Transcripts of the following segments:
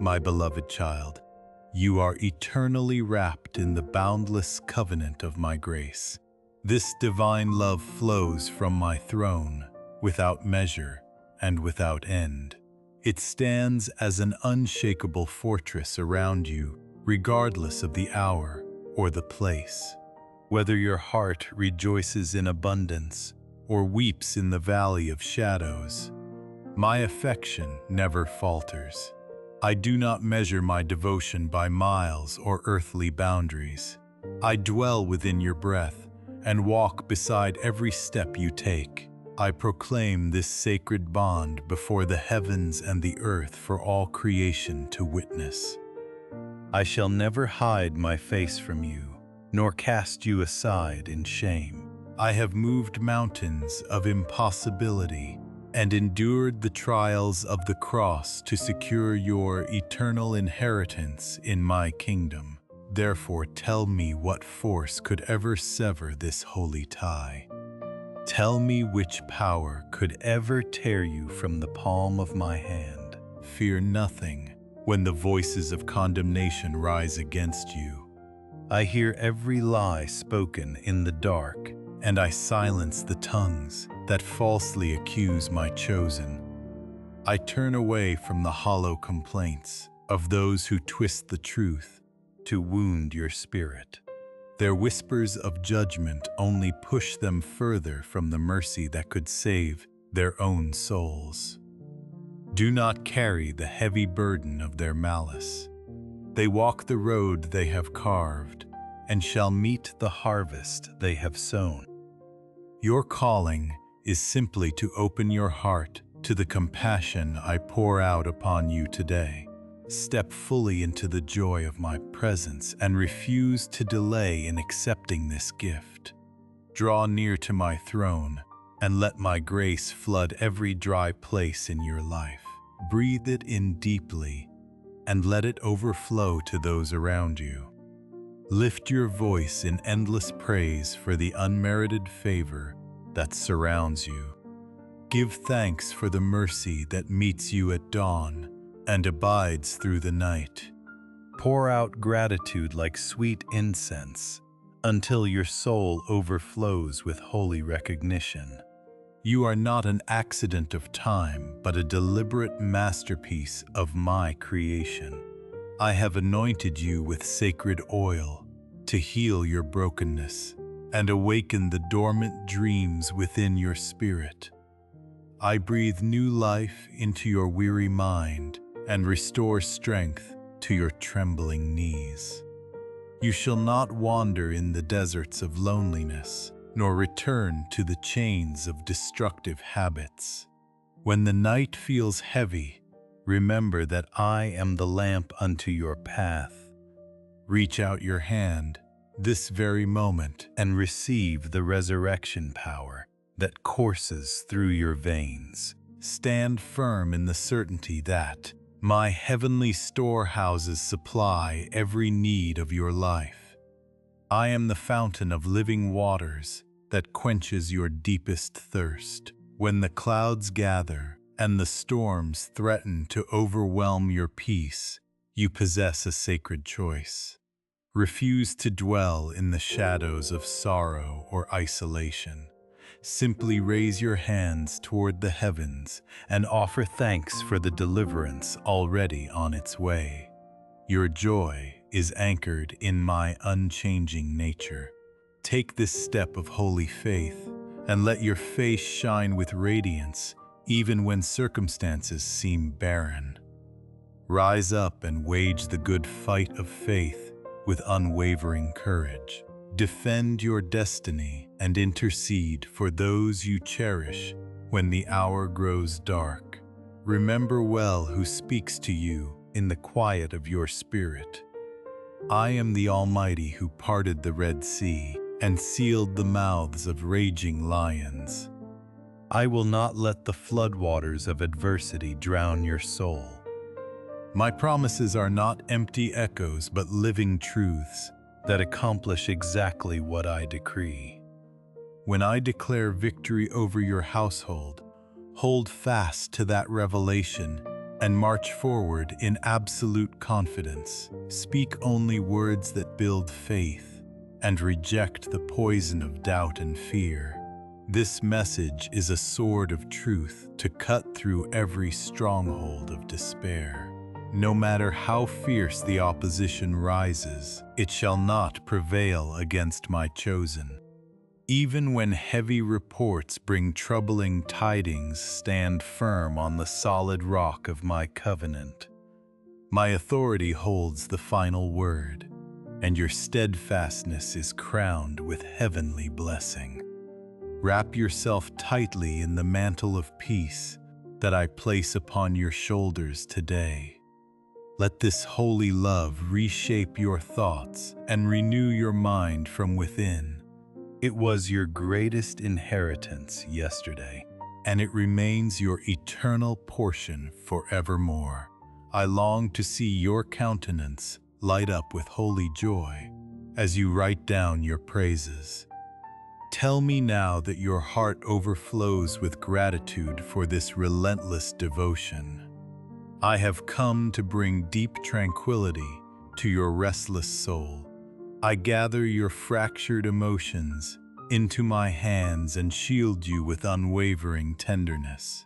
my beloved child. You are eternally wrapped in the boundless covenant of my grace. This divine love flows from my throne, without measure and without end. It stands as an unshakable fortress around you, regardless of the hour or the place. Whether your heart rejoices in abundance or weeps in the valley of shadows, my affection never falters. I do not measure my devotion by miles or earthly boundaries. I dwell within your breath and walk beside every step you take. I proclaim this sacred bond before the heavens and the earth for all creation to witness. I shall never hide my face from you, nor cast you aside in shame. I have moved mountains of impossibility and endured the trials of the cross to secure your eternal inheritance in my kingdom. Therefore, tell me what force could ever sever this holy tie. Tell me which power could ever tear you from the palm of my hand. Fear nothing when the voices of condemnation rise against you. I hear every lie spoken in the dark, and I silence the tongues that falsely accuse my chosen. I turn away from the hollow complaints of those who twist the truth to wound your spirit. Their whispers of judgment only push them further from the mercy that could save their own souls. Do not carry the heavy burden of their malice. They walk the road they have carved and shall meet the harvest they have sown. Your calling is simply to open your heart to the compassion I pour out upon you today. Step fully into the joy of my presence and refuse to delay in accepting this gift. Draw near to my throne and let my grace flood every dry place in your life. Breathe it in deeply and let it overflow to those around you. Lift your voice in endless praise for the unmerited favor that surrounds you. Give thanks for the mercy that meets you at dawn and abides through the night. Pour out gratitude like sweet incense until your soul overflows with holy recognition. You are not an accident of time, but a deliberate masterpiece of my creation. I have anointed you with sacred oil to heal your brokenness and awaken the dormant dreams within your spirit. I breathe new life into your weary mind and restore strength to your trembling knees. You shall not wander in the deserts of loneliness, nor return to the chains of destructive habits. When the night feels heavy, remember that I am the lamp unto your path. Reach out your hand this very moment and receive the resurrection power that courses through your veins. Stand firm in the certainty that my heavenly storehouses supply every need of your life. I am the fountain of living waters that quenches your deepest thirst. When the clouds gather and the storms threaten to overwhelm your peace, you possess a sacred choice. Refuse to dwell in the shadows of sorrow or isolation. Simply raise your hands toward the heavens and offer thanks for the deliverance already on its way. Your joy is anchored in my unchanging nature. Take this step of holy faith and let your face shine with radiance even when circumstances seem barren. Rise up and wage the good fight of faith with unwavering courage. Defend your destiny and intercede for those you cherish when the hour grows dark. Remember well who speaks to you in the quiet of your spirit. I am the Almighty who parted the Red Sea and sealed the mouths of raging lions. I will not let the floodwaters of adversity drown your soul. My promises are not empty echoes but living truths that accomplish exactly what I decree. When I declare victory over your household, hold fast to that revelation and march forward in absolute confidence. Speak only words that build faith and reject the poison of doubt and fear. This message is a sword of truth to cut through every stronghold of despair. No matter how fierce the opposition rises, it shall not prevail against my chosen. Even when heavy reports bring troubling tidings, stand firm on the solid rock of my covenant. My authority holds the final word, and your steadfastness is crowned with heavenly blessing. Wrap yourself tightly in the mantle of peace that I place upon your shoulders today. Let this holy love reshape your thoughts and renew your mind from within. It was your greatest inheritance yesterday, and it remains your eternal portion forevermore. I long to see your countenance light up with holy joy as you write down your praises. Tell me now that your heart overflows with gratitude for this relentless devotion. I have come to bring deep tranquility to your restless soul. I gather your fractured emotions into my hands and shield you with unwavering tenderness.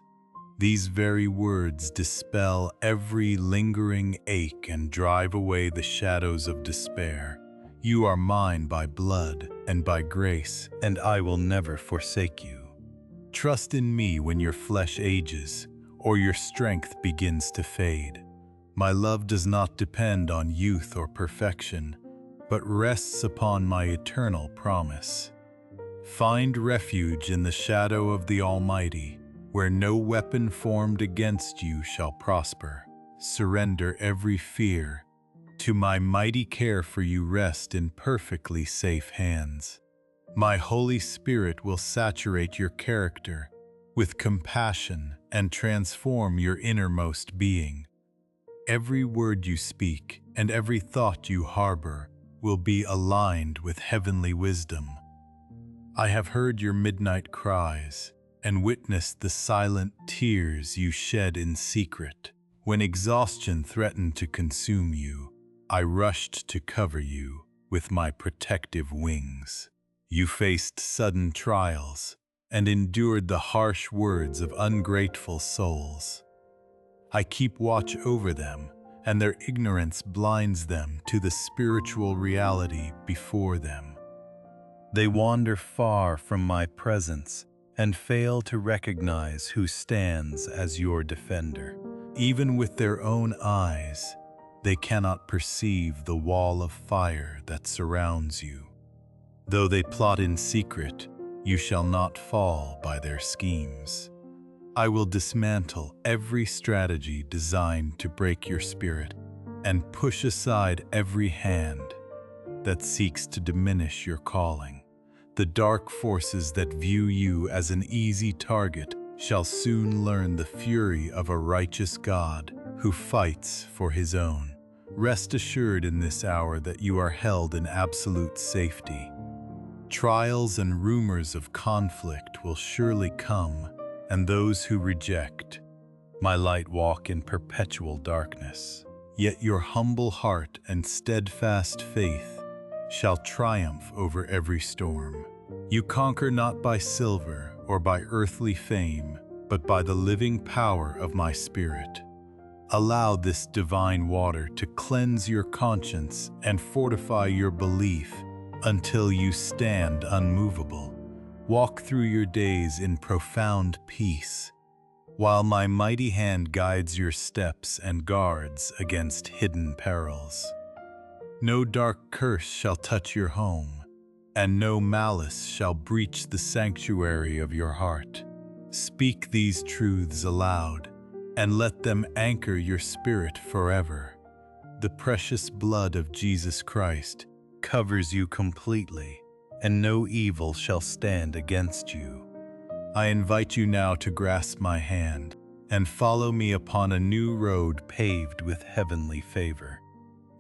These very words dispel every lingering ache and drive away the shadows of despair. You are mine by blood and by grace, and I will never forsake you. Trust in me when your flesh ages or your strength begins to fade. My love does not depend on youth or perfection, but rests upon my eternal promise. Find refuge in the shadow of the Almighty, where no weapon formed against you shall prosper. Surrender every fear. To my mighty care for you rest in perfectly safe hands. My Holy Spirit will saturate your character with compassion and transform your innermost being. Every word you speak and every thought you harbor will be aligned with heavenly wisdom. I have heard your midnight cries and witnessed the silent tears you shed in secret. When exhaustion threatened to consume you, I rushed to cover you with my protective wings. You faced sudden trials and endured the harsh words of ungrateful souls. I keep watch over them, and their ignorance blinds them to the spiritual reality before them. They wander far from my presence and fail to recognize who stands as your defender. Even with their own eyes, they cannot perceive the wall of fire that surrounds you. Though they plot in secret, you shall not fall by their schemes. I will dismantle every strategy designed to break your spirit and push aside every hand that seeks to diminish your calling. The dark forces that view you as an easy target shall soon learn the fury of a righteous God who fights for his own. Rest assured in this hour that you are held in absolute safety. Trials and rumors of conflict will surely come, and those who reject my light walk in perpetual darkness. Yet your humble heart and steadfast faith shall triumph over every storm. You conquer not by silver or by earthly fame, but by the living power of my Spirit. Allow this divine water to cleanse your conscience and fortify your belief until you stand unmovable. Walk through your days in profound peace, while my mighty hand guides your steps and guards against hidden perils. No dark curse shall touch your home, and no malice shall breach the sanctuary of your heart. Speak these truths aloud, and let them anchor your spirit forever. The precious blood of Jesus Christ covers you completely, and no evil shall stand against you. I invite you now to grasp my hand and follow me upon a new road paved with heavenly favor.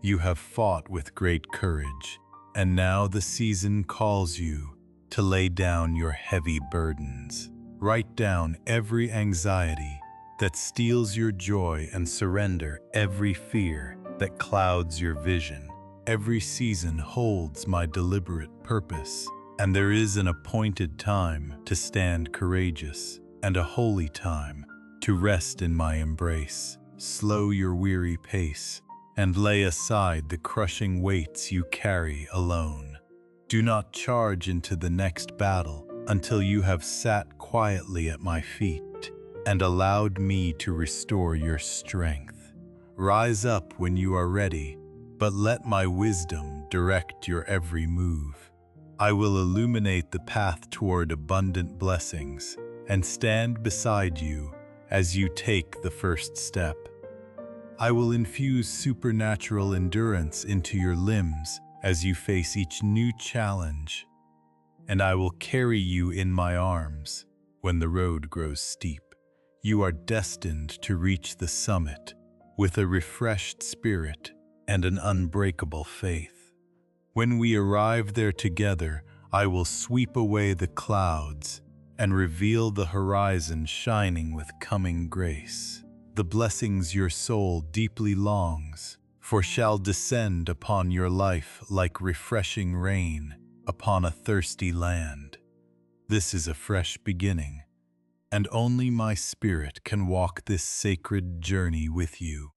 You have fought with great courage, and now the season calls you to lay down your heavy burdens. Write down every anxiety that steals your joy, and surrender every fear that clouds your vision. Every season holds my deliberate purpose, and there is an appointed time to stand courageous, and a holy time to rest in my embrace. Slow your weary pace, and lay aside the crushing weights you carry alone. Do not charge into the next battle until you have sat quietly at my feet and allowed me to restore your strength. Rise up when you are ready, but let my wisdom direct your every move. I will illuminate the path toward abundant blessings and stand beside you as you take the first step. I will infuse supernatural endurance into your limbs as you face each new challenge, and I will carry you in my arms when the road grows steep. You are destined to reach the summit with a refreshed spirit and an unbreakable faith. When we arrive there together, I will sweep away the clouds and reveal the horizon shining with coming grace. The blessings your soul deeply longs for shall descend upon your life like refreshing rain upon a thirsty land. This is a fresh beginning, and only my spirit can walk this sacred journey with you.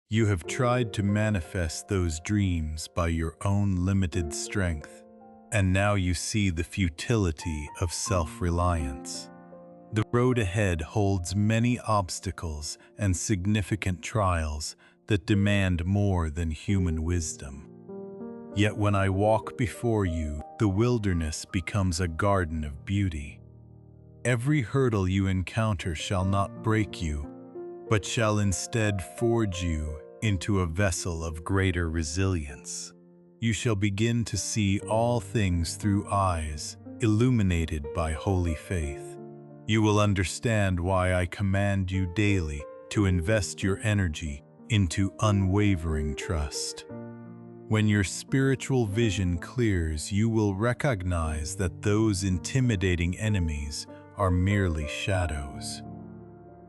You have tried to manifest those dreams by your own limited strength, and now you see the futility of self-reliance. The road ahead holds many obstacles and significant trials that demand more than human wisdom. Yet when I walk before you, the wilderness becomes a garden of beauty. Every hurdle you encounter shall not break you, but shall instead forge you into a vessel of greater resilience. You shall begin to see all things through eyes illuminated by holy faith. You will understand why I command you daily to invest your energy into unwavering trust. When your spiritual vision clears, you will recognize that those intimidating enemies are merely shadows.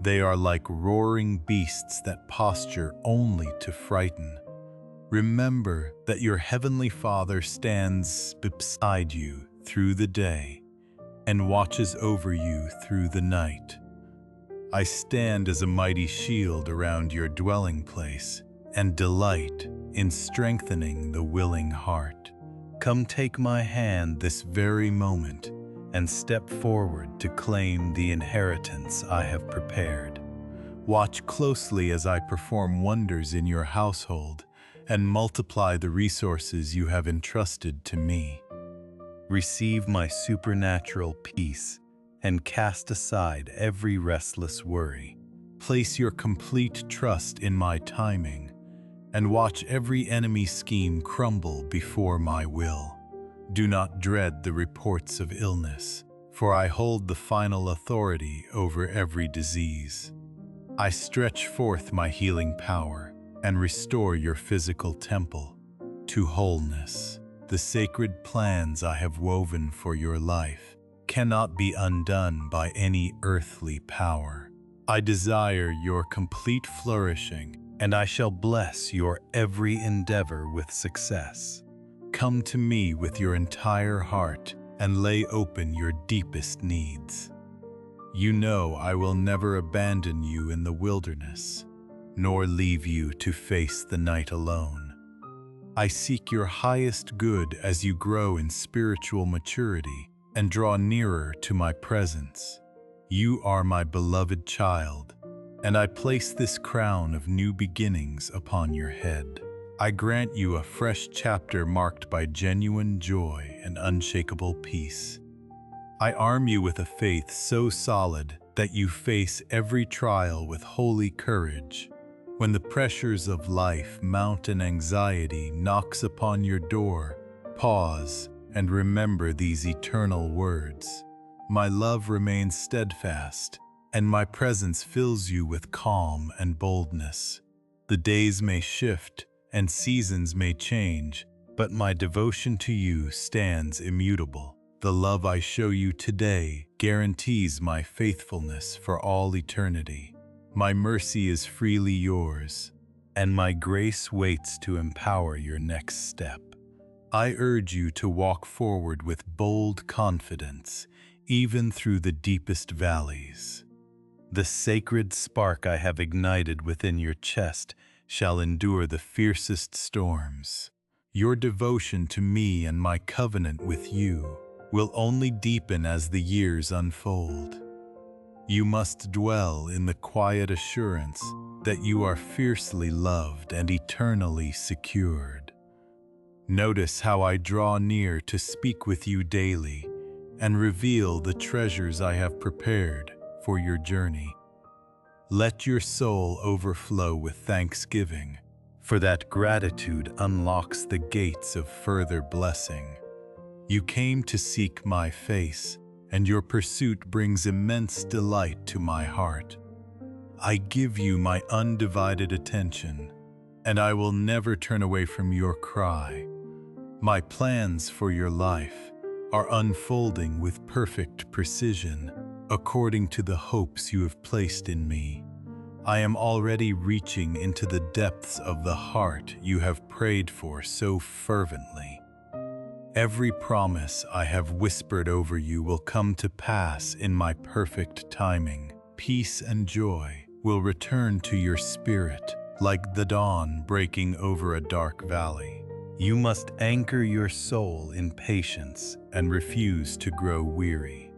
They are like roaring beasts that posture only to frighten. Remember that your Heavenly Father stands beside you through the day and watches over you through the night. I stand as a mighty shield around your dwelling place and delight in strengthening the willing heart. Come take my hand this very moment and step forward to claim the inheritance I have prepared. Watch closely as I perform wonders in your household and multiply the resources you have entrusted to me. Receive my supernatural peace and cast aside every restless worry. Place your complete trust in my timing and watch every enemy scheme crumble before my will. Do not dread the reports of illness, for I hold the final authority over every disease. I stretch forth my healing power and restore your physical temple to wholeness. The sacred plans I have woven for your life cannot be undone by any earthly power. I desire your complete flourishing, and I shall bless your every endeavor with success. Come to me with your entire heart and lay open your deepest needs. You know I will never abandon you in the wilderness, nor leave you to face the night alone. I seek your highest good as you grow in spiritual maturity and draw nearer to my presence. You are my beloved child, and I place this crown of new beginnings upon your head. I grant you a fresh chapter marked by genuine joy and unshakable peace. I arm you with a faith so solid that you face every trial with holy courage. When the pressures of life mount and anxiety knocks upon your door, pause and remember these eternal words. My love remains steadfast, and my presence fills you with calm and boldness. The days may shift and seasons may change, but my devotion to you stands immutable. The love I show you today guarantees my faithfulness for all eternity. My mercy is freely yours, and my grace waits to empower your next step. I urge you to walk forward with bold confidence, even through the deepest valleys. The sacred spark I have ignited within your chest shall endure the fiercest storms. Your devotion to me and my covenant with you will only deepen as the years unfold. You must dwell in the quiet assurance that you are fiercely loved and eternally secured. Notice how I draw near to speak with you daily and reveal the treasures I have prepared for your journey. Let your soul overflow with thanksgiving, for that gratitude unlocks the gates of further blessing. You came to seek my face, and your pursuit brings immense delight to my heart. I give you my undivided attention, and I will never turn away from your cry. My plans for your life are unfolding with perfect precision, according to the hopes you have placed in me. I am already reaching into the depths of the heart you have prayed for so fervently. Every promise I have whispered over you will come to pass in my perfect timing. Peace and joy will return to your spirit like the dawn breaking over a dark valley. You must anchor your soul in patience and refuse to grow weary.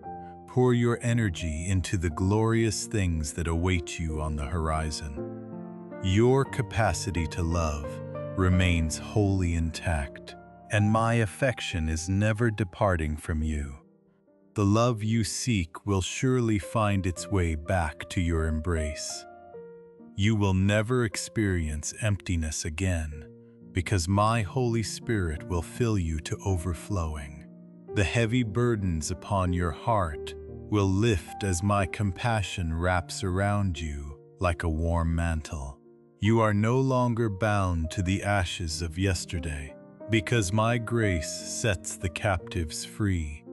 Pour your energy into the glorious things that await you on the horizon. Your capacity to love remains wholly intact, and my affection is never departing from you. The love you seek will surely find its way back to your embrace. You will never experience emptiness again, because my Holy Spirit will fill you to overflowing. The heavy burdens upon your heart will lift as my compassion wraps around you like a warm mantle. You are no longer bound to the ashes of yesterday, because my grace sets the captives free.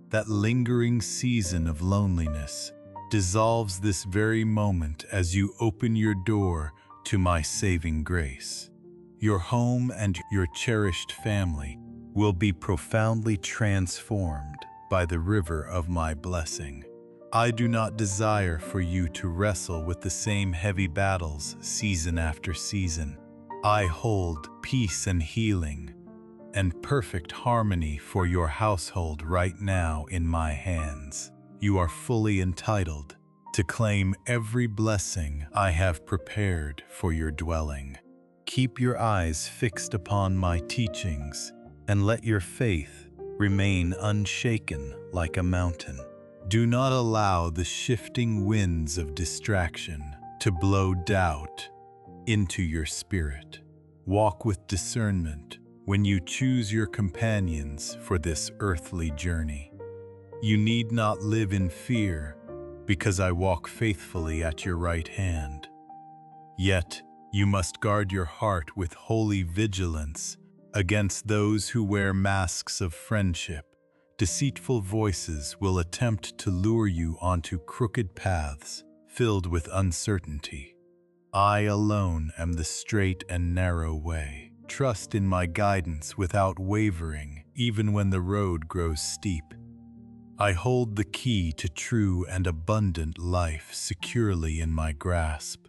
That lingering season of loneliness dissolves this very moment as you open your door to my saving grace. Your home and your cherished family will be profoundly transformed by the river of my blessing. I do not desire for you to wrestle with the same heavy battles season after season. I hold peace and healing and perfect harmony for your household right now in my hands. You are fully entitled to claim every blessing I have prepared for your dwelling. Keep your eyes fixed upon my teachings and let your faith remain unshaken like a mountain. Do not allow the shifting winds of distraction to blow doubt into your spirit. Walk with discernment when you choose your companions for this earthly journey. You need not live in fear, because I walk faithfully at your right hand. Yet you must guard your heart with holy vigilance against those who wear masks of friendship. Deceitful voices will attempt to lure you onto crooked paths filled with uncertainty. I alone am the straight and narrow way. Trust in my guidance without wavering, even when the road grows steep. I hold the key to true and abundant life securely in my grasp.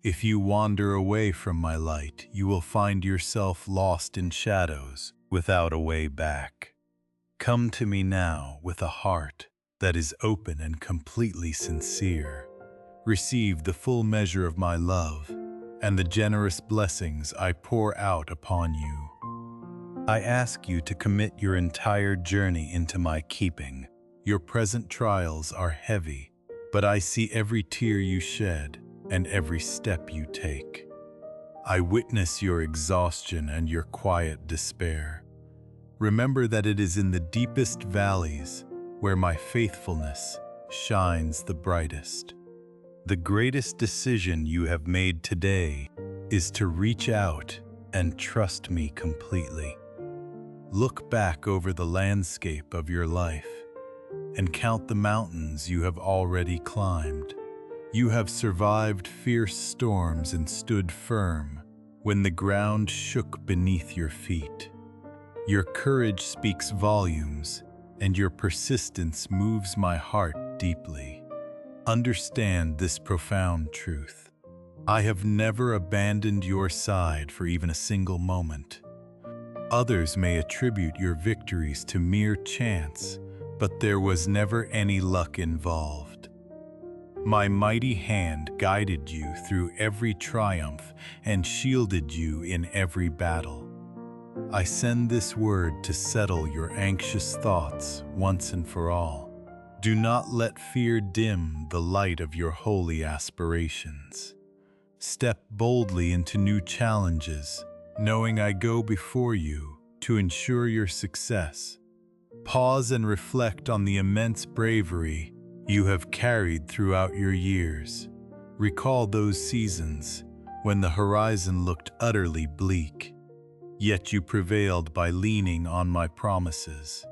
If you wander away from my light, you will find yourself lost in shadows without a way back. Come to me now with a heart that is open and completely sincere. Receive the full measure of my love and the generous blessings I pour out upon you. I ask you to commit your entire journey into my keeping. Your present trials are heavy, but I see every tear you shed and every step you take. I witness your exhaustion and your quiet despair. Remember that it is in the deepest valleys where my faithfulness shines the brightest. The greatest decision you have made today is to reach out and trust me completely. Look back over the landscape of your life and count the mountains you have already climbed. You have survived fierce storms and stood firm when the ground shook beneath your feet. Your courage speaks volumes, and your persistence moves my heart deeply. Understand this profound truth. I have never abandoned your side for even a single moment. Others may attribute your victories to mere chance, but there was never any luck involved. My mighty hand guided you through every triumph and shielded you in every battle. I send this word to settle your anxious thoughts once and for all. Do not let fear dim the light of your holy aspirations. Step boldly into new challenges, knowing I go before you to ensure your success. Pause and reflect on the immense bravery you have carried throughout your years. Recall those seasons when the horizon looked utterly bleak, yet you prevailed by leaning on my promises.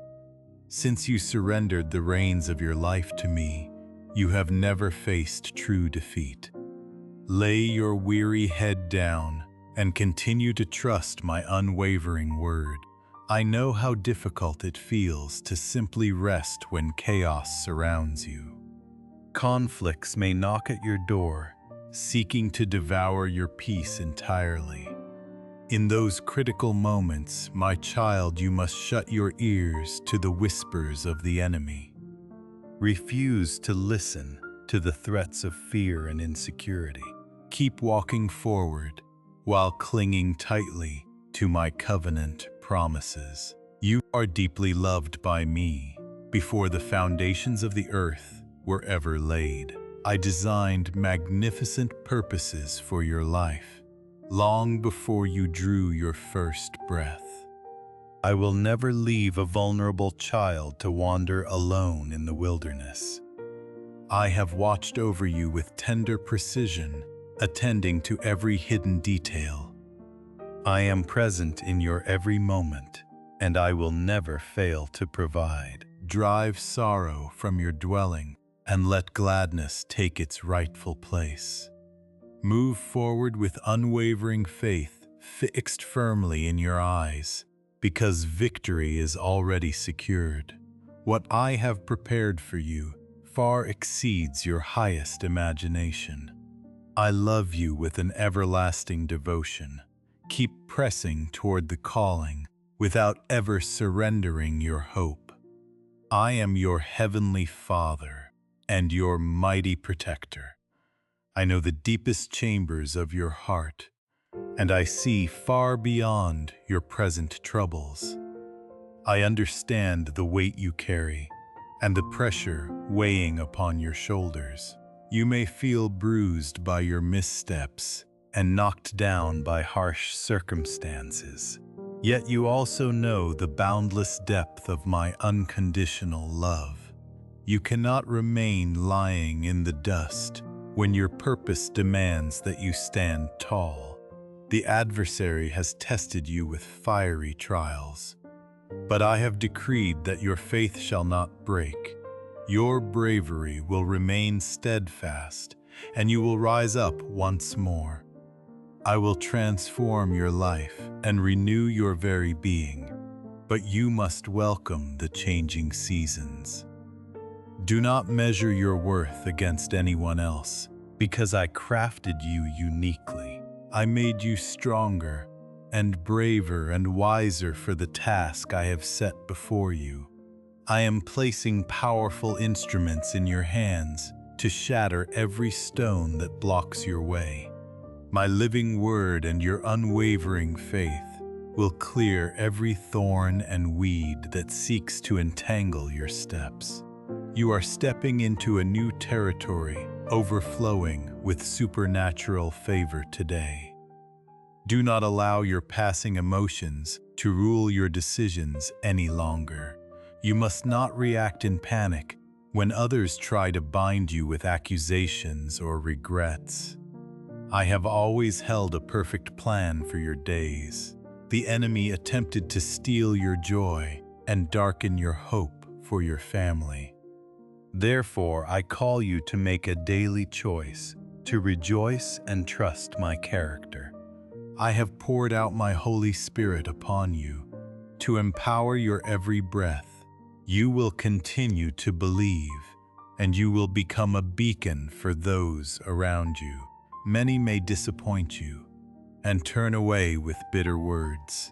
Since you surrendered the reins of your life to me, you have never faced true defeat. Lay your weary head down and continue to trust my unwavering word. I know how difficult it feels to simply rest when chaos surrounds you. Conflicts may knock at your door, seeking to devour your peace entirely. In those critical moments, my child, you must shut your ears to the whispers of the enemy. Refuse to listen to the threats of fear and insecurity. Keep walking forward while clinging tightly to my covenant promises. You are deeply loved by me. Before the foundations of the earth were ever laid, I designed magnificent purposes for your life, long before you drew your first breath. I will never leave a vulnerable child to wander alone in the wilderness. I have watched over you with tender precision, attending to every hidden detail. I am present in your every moment, and I will never fail to provide. Drive sorrow from your dwelling, and let gladness take its rightful place. Move forward with unwavering faith, fixed firmly in your eyes, because victory is already secured. What I have prepared for you far exceeds your highest imagination. I love you with an everlasting devotion. Keep pressing toward the calling without ever surrendering your hope. I am your heavenly Father and your mighty protector. I know the deepest chambers of your heart, and I see far beyond your present troubles. I understand the weight you carry and the pressure weighing upon your shoulders. You may feel bruised by your missteps and knocked down by harsh circumstances. Yet you also know the boundless depth of my unconditional love. You cannot remain lying in the dust when your purpose demands that you stand tall. The adversary has tested you with fiery trials, but I have decreed that your faith shall not break. Your bravery will remain steadfast, and you will rise up once more. I will transform your life and renew your very being, but you must welcome the changing seasons. Do not measure your worth against anyone else, because I crafted you uniquely. I made you stronger and braver and wiser for the task I have set before you. I am placing powerful instruments in your hands to shatter every stone that blocks your way. My living word and your unwavering faith will clear every thorn and weed that seeks to entangle your steps. You are stepping into a new territory, overflowing with supernatural favor today. Do not allow your passing emotions to rule your decisions any longer. You must not react in panic when others try to bind you with accusations or regrets. I have always held a perfect plan for your days. The enemy attempted to steal your joy and darken your hope for your family. Therefore, I call you to make a daily choice to rejoice and trust my character. I have poured out my Holy Spirit upon you to empower your every breath. You will continue to believe, and you will become a beacon for those around you. Many may disappoint you and turn away with bitter words.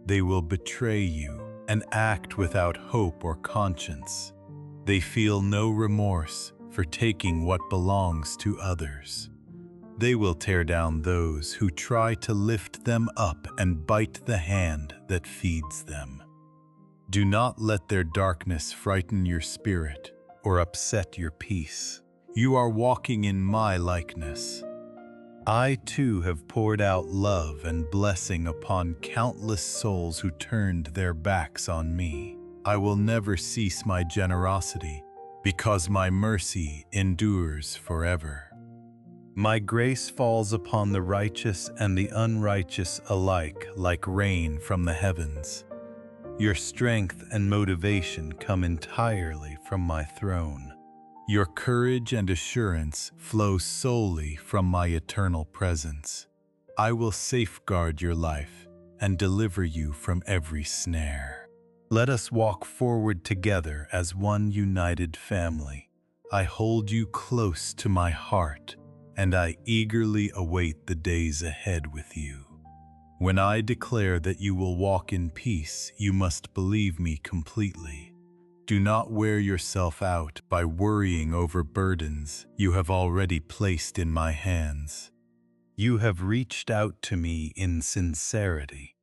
They will betray you and act without hope or conscience. They feel no remorse for taking what belongs to others. They will tear down those who try to lift them up and bite the hand that feeds them. Do not let their darkness frighten your spirit or upset your peace. You are walking in my likeness. I too have poured out love and blessing upon countless souls who turned their backs on me. I will never cease my generosity because my mercy endures forever. My grace falls upon the righteous and the unrighteous alike like rain from the heavens. Your strength and motivation come entirely from my throne. Your courage and assurance flow solely from my eternal presence. I will safeguard your life and deliver you from every snare. Let us walk forward together as one united family. I hold you close to my heart, and I eagerly await the days ahead with you. When I declare that you will walk in peace, you must believe me completely. Do not wear yourself out by worrying over burdens you have already placed in my hands. You have reached out to me in sincerity.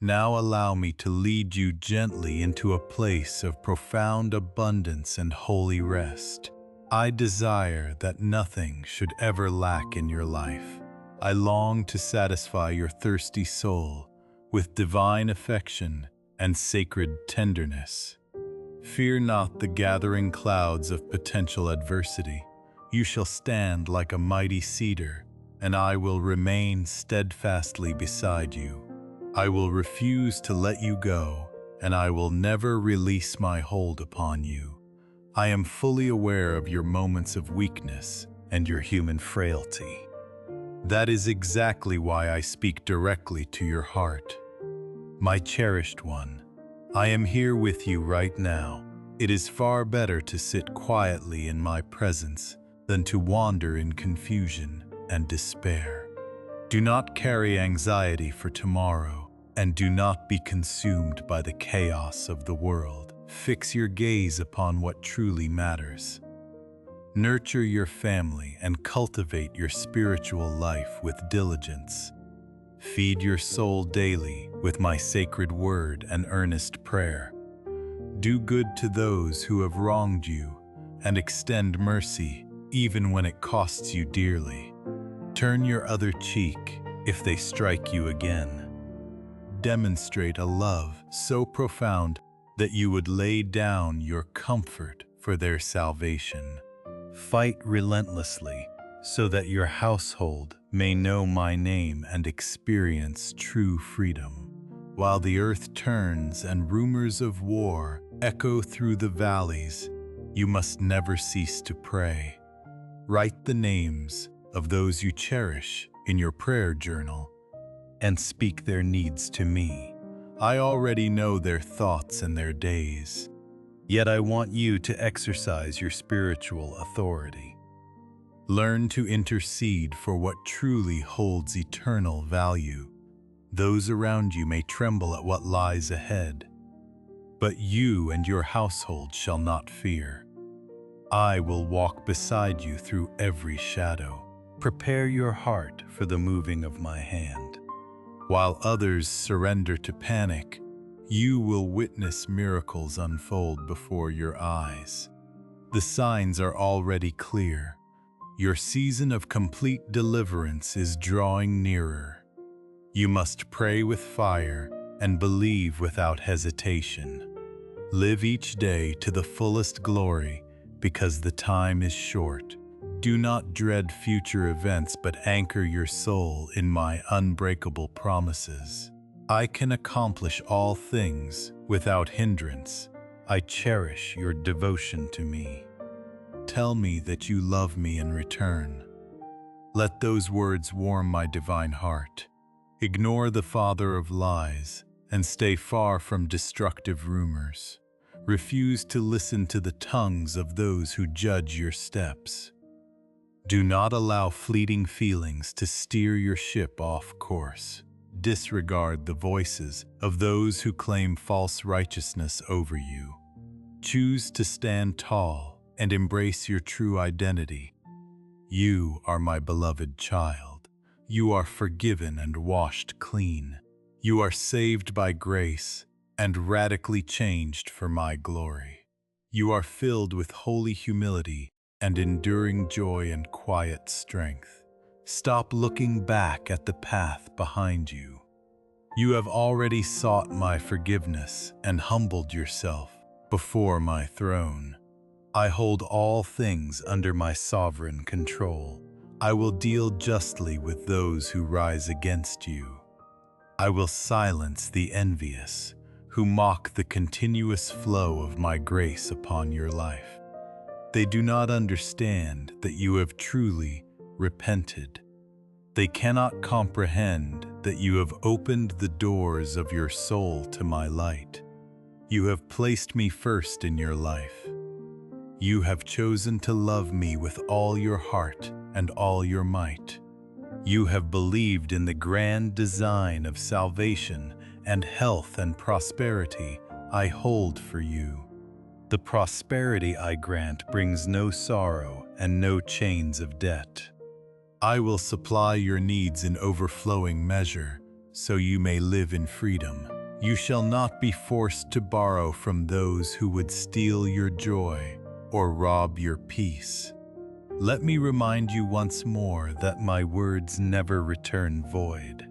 Now allow me to lead you gently into a place of profound abundance and holy rest. I desire that nothing should ever lack in your life. I long to satisfy your thirsty soul with divine affection and sacred tenderness. Fear not the gathering clouds of potential adversity. You shall stand like a mighty cedar, and I will remain steadfastly beside you. I will refuse to let you go, and I will never release my hold upon you. I am fully aware of your moments of weakness and your human frailty. That is exactly why I speak directly to your heart. My cherished one, I am here with you right now. It is far better to sit quietly in my presence than to wander in confusion and despair. Do not carry anxiety for tomorrow, and do not be consumed by the chaos of the world. Fix your gaze upon what truly matters. Nurture your family and cultivate your spiritual life with diligence. Feed your soul daily with my sacred word and earnest prayer. Do good to those who have wronged you and extend mercy even when it costs you dearly. Turn your other cheek if they strike you again. Demonstrate a love so profound that you would lay down your comfort for their salvation. Fight relentlessly so that your household may know my name and experience true freedom. While the earth turns and rumors of war echo through the valleys, you must never cease to pray. Write the names of those you cherish in your prayer journal and speak their needs to me. I already know their thoughts and their days, yet I want you to exercise your spiritual authority. Learn to intercede for what truly holds eternal value. Those around you may tremble at what lies ahead, but you and your household shall not fear. I will walk beside you through every shadow. Prepare your heart for the moving of my hand. While others surrender to panic, you will witness miracles unfold before your eyes. The signs are already clear. Your season of complete deliverance is drawing nearer. You must pray with fire and believe without hesitation. Live each day to the fullest glory because the time is short. Do not dread future events, but anchor your soul in my unbreakable promises. I can accomplish all things without hindrance. I cherish your devotion to me. Tell me that you love me in return. Let those words warm my divine heart. Ignore the father of lies and stay far from destructive rumors. Refuse to listen to the tongues of those who judge your steps. Do not allow fleeting feelings to steer your ship off course. Disregard the voices of those who claim false righteousness over you. Choose to stand tall and embrace your true identity. You are my beloved child. You are forgiven and washed clean. You are saved by grace and radically changed for my glory. You are filled with holy humility and enduring joy and quiet strength. Stop looking back at the path behind you. You have already sought my forgiveness and humbled yourself before my throne. I hold all things under my sovereign control. I will deal justly with those who rise against you. I will silence the envious who mock the continuous flow of my grace upon your life. They do not understand that you have truly repented. They cannot comprehend that you have opened the doors of your soul to my light. You have placed me first in your life. You have chosen to love me with all your heart and all your might. You have believed in the grand design of salvation and health and prosperity I hold for you. The prosperity I grant brings no sorrow and no chains of debt. I will supply your needs in overflowing measure, so you may live in freedom. You shall not be forced to borrow from those who would steal your joy or rob your peace. Let me remind you once more that my words never return void.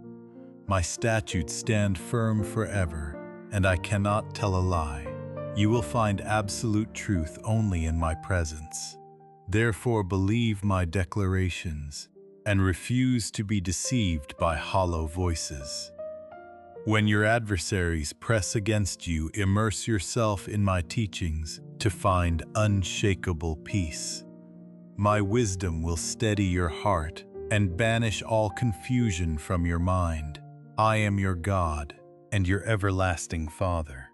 My statutes stand firm forever, and I cannot tell a lie. You will find absolute truth only in my presence. Therefore, believe my declarations and refuse to be deceived by hollow voices. When your adversaries press against you, immerse yourself in my teachings to find unshakable peace. My wisdom will steady your heart and banish all confusion from your mind. I am your God and your everlasting Father.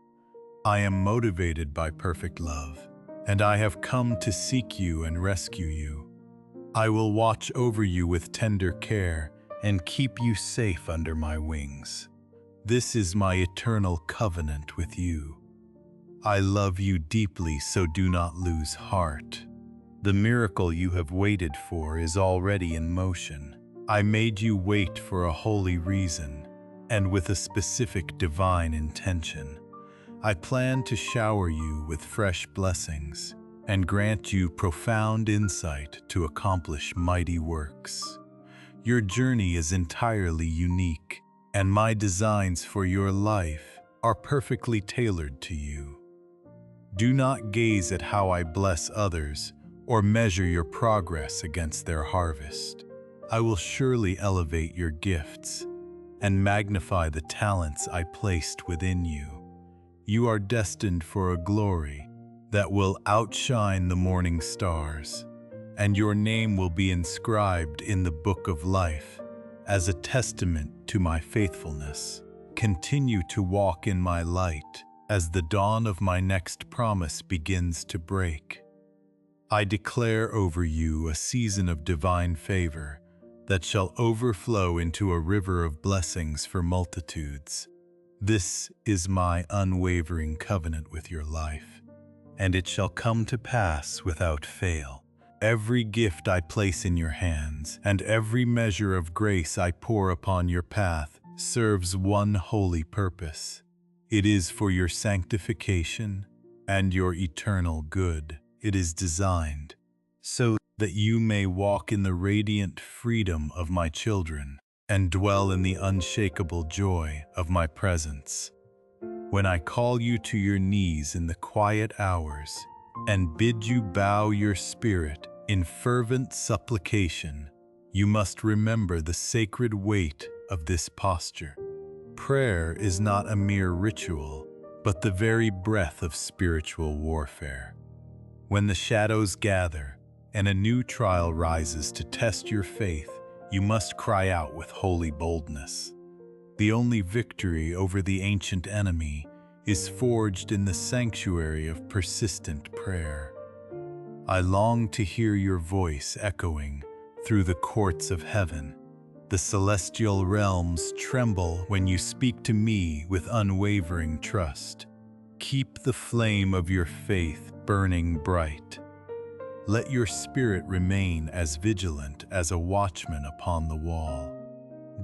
I am motivated by perfect love, and I have come to seek you and rescue you. I will watch over you with tender care and keep you safe under my wings. This is my eternal covenant with you. I love you deeply, so do not lose heart. The miracle you have waited for is already in motion. I made you wait for a holy reason and with a specific divine intention. I plan to shower you with fresh blessings and grant you profound insight to accomplish mighty works. Your journey is entirely unique, and my designs for your life are perfectly tailored to you. Do not gaze at how I bless others or measure your progress against their harvest. I will surely elevate your gifts and magnify the talents I placed within you. You are destined for a glory that will outshine the morning stars, and your name will be inscribed in the book of life as a testament to my faithfulness. Continue to walk in my light as the dawn of my next promise begins to break. I declare over you a season of divine favor that shall overflow into a river of blessings for multitudes. This is my unwavering covenant with your life, and it shall come to pass without fail. Every gift I place in your hands and every measure of grace I pour upon your path serves one holy purpose. It is for your sanctification and your eternal good. It is designed so that you may walk in the radiant freedom of my children and dwell in the unshakable joy of my presence. When I call you to your knees in the quiet hours and bid you bow your spirit in fervent supplication, you must remember the sacred weight of this posture. Prayer is not a mere ritual, but the very breath of spiritual warfare. When the shadows gather and a new trial rises to test your faith, you must cry out with holy boldness. The only victory over the ancient enemy is forged in the sanctuary of persistent prayer. I long to hear your voice echoing through the courts of heaven. The celestial realms tremble when you speak to me with unwavering trust. Keep the flame of your faith burning bright. Let your spirit remain as vigilant as a watchman upon the wall.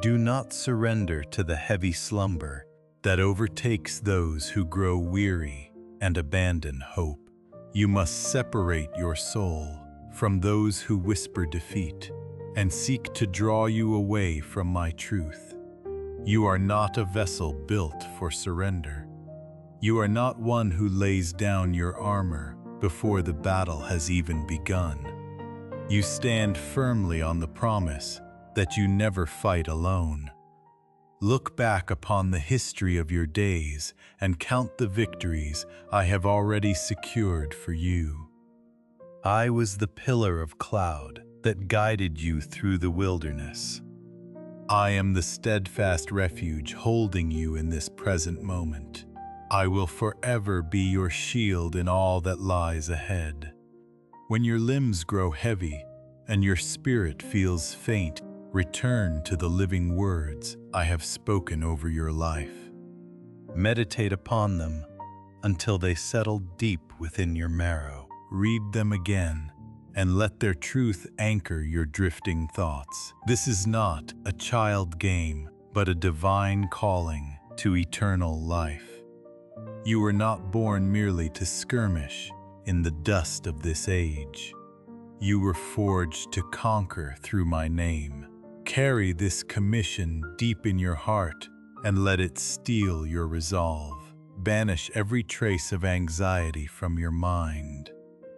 Do not surrender to the heavy slumber that overtakes those who grow weary and abandon hope. You must separate your soul from those who whisper defeat and seek to draw you away from my truth. You are not a vessel built for surrender. You are not one who lays down your armor before the battle has even begun. You stand firmly on the promise that you never fight alone. Look back upon the history of your days and count the victories I have already secured for you. I was the pillar of cloud that guided you through the wilderness. I am the steadfast refuge holding you in this present moment. I will forever be your shield in all that lies ahead. When your limbs grow heavy and your spirit feels faint, return to the living words I have spoken over your life. Meditate upon them until they settle deep within your marrow. Read them again and let their truth anchor your drifting thoughts. This is not a child game, but a divine calling to eternal life. You were not born merely to skirmish in the dust of this age. You were forged to conquer through my name. Carry this commission deep in your heart and let it steel your resolve. Banish every trace of anxiety from your mind.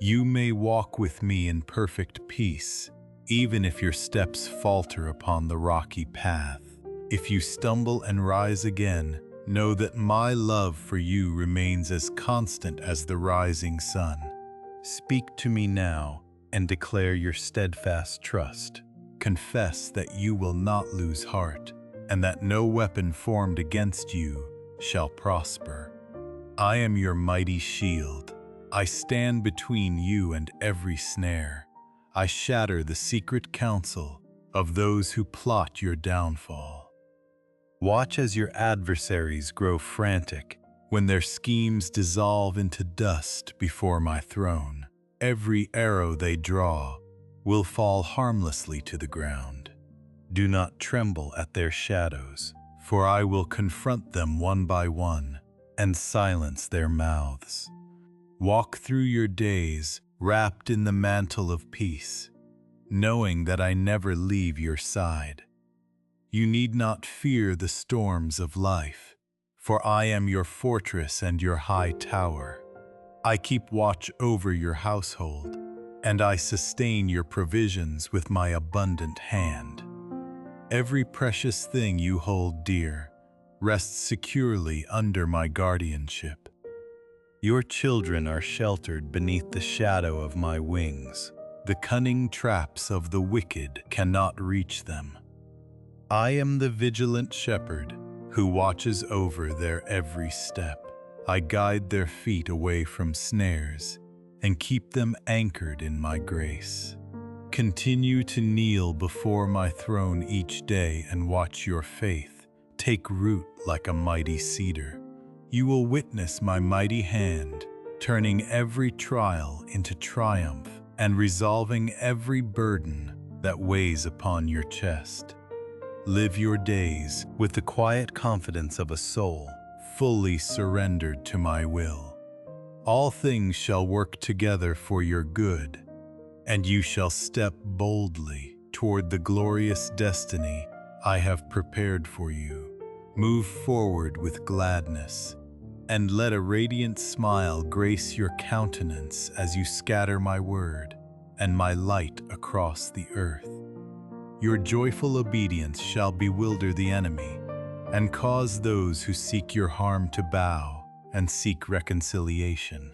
You may walk with me in perfect peace, even if your steps falter upon the rocky path. If you stumble and rise again, know that my love for you remains as constant as the rising sun. Speak to me now and declare your steadfast trust. Confess that you will not lose heart, and that no weapon formed against you shall prosper. I am your mighty shield. I stand between you and every snare. I shatter the secret counsel of those who plot your downfall. Watch as your adversaries grow frantic when their schemes dissolve into dust before my throne. Every arrow they draw will fall harmlessly to the ground. Do not tremble at their shadows, for I will confront them one by one and silence their mouths. Walk through your days wrapped in the mantle of peace, knowing that I never leave your side. You need not fear the storms of life, for I am your fortress and your high tower. I keep watch over your household, and I sustain your provisions with my abundant hand. Every precious thing you hold dear rests securely under my guardianship. Your children are sheltered beneath the shadow of my wings. The cunning traps of the wicked cannot reach them. I am the vigilant shepherd who watches over their every step. I guide their feet away from snares and keep them anchored in my grace. Continue to kneel before my throne each day and watch your faith take root like a mighty cedar. You will witness my mighty hand, turning every trial into triumph and resolving every burden that weighs upon your chest. Live your days with the quiet confidence of a soul fully surrendered to my will. All things shall work together for your good, and you shall step boldly toward the glorious destiny I have prepared for you. Move forward with gladness, and let a radiant smile grace your countenance as you scatter my word and my light across the earth. Your joyful obedience shall bewilder the enemy and cause those who seek your harm to bow. and seek reconciliation.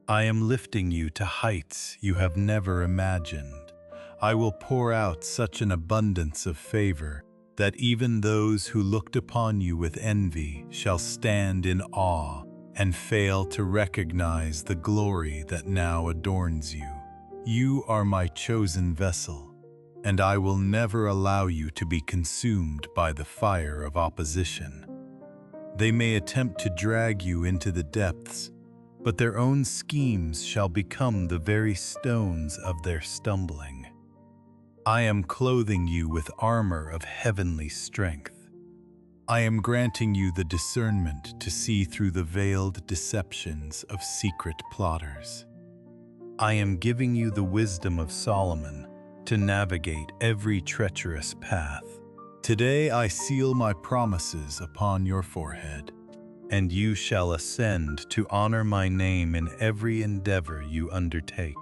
I am lifting you to heights you have never imagined. I will pour out such an abundance of favor that even those who looked upon you with envy shall stand in awe and fail to recognize the glory that now adorns you. You are my chosen vessel, and I will never allow you to be consumed by the fire of opposition. They may attempt to drag you into the depths, but their own schemes shall become the very stones of their stumbling. I am clothing you with armor of heavenly strength. I am granting you the discernment to see through the veiled deceptions of secret plotters. I am giving you the wisdom of Solomon to navigate every treacherous path. Today I seal my promises upon your forehead, and you shall ascend to honor my name in every endeavor you undertake.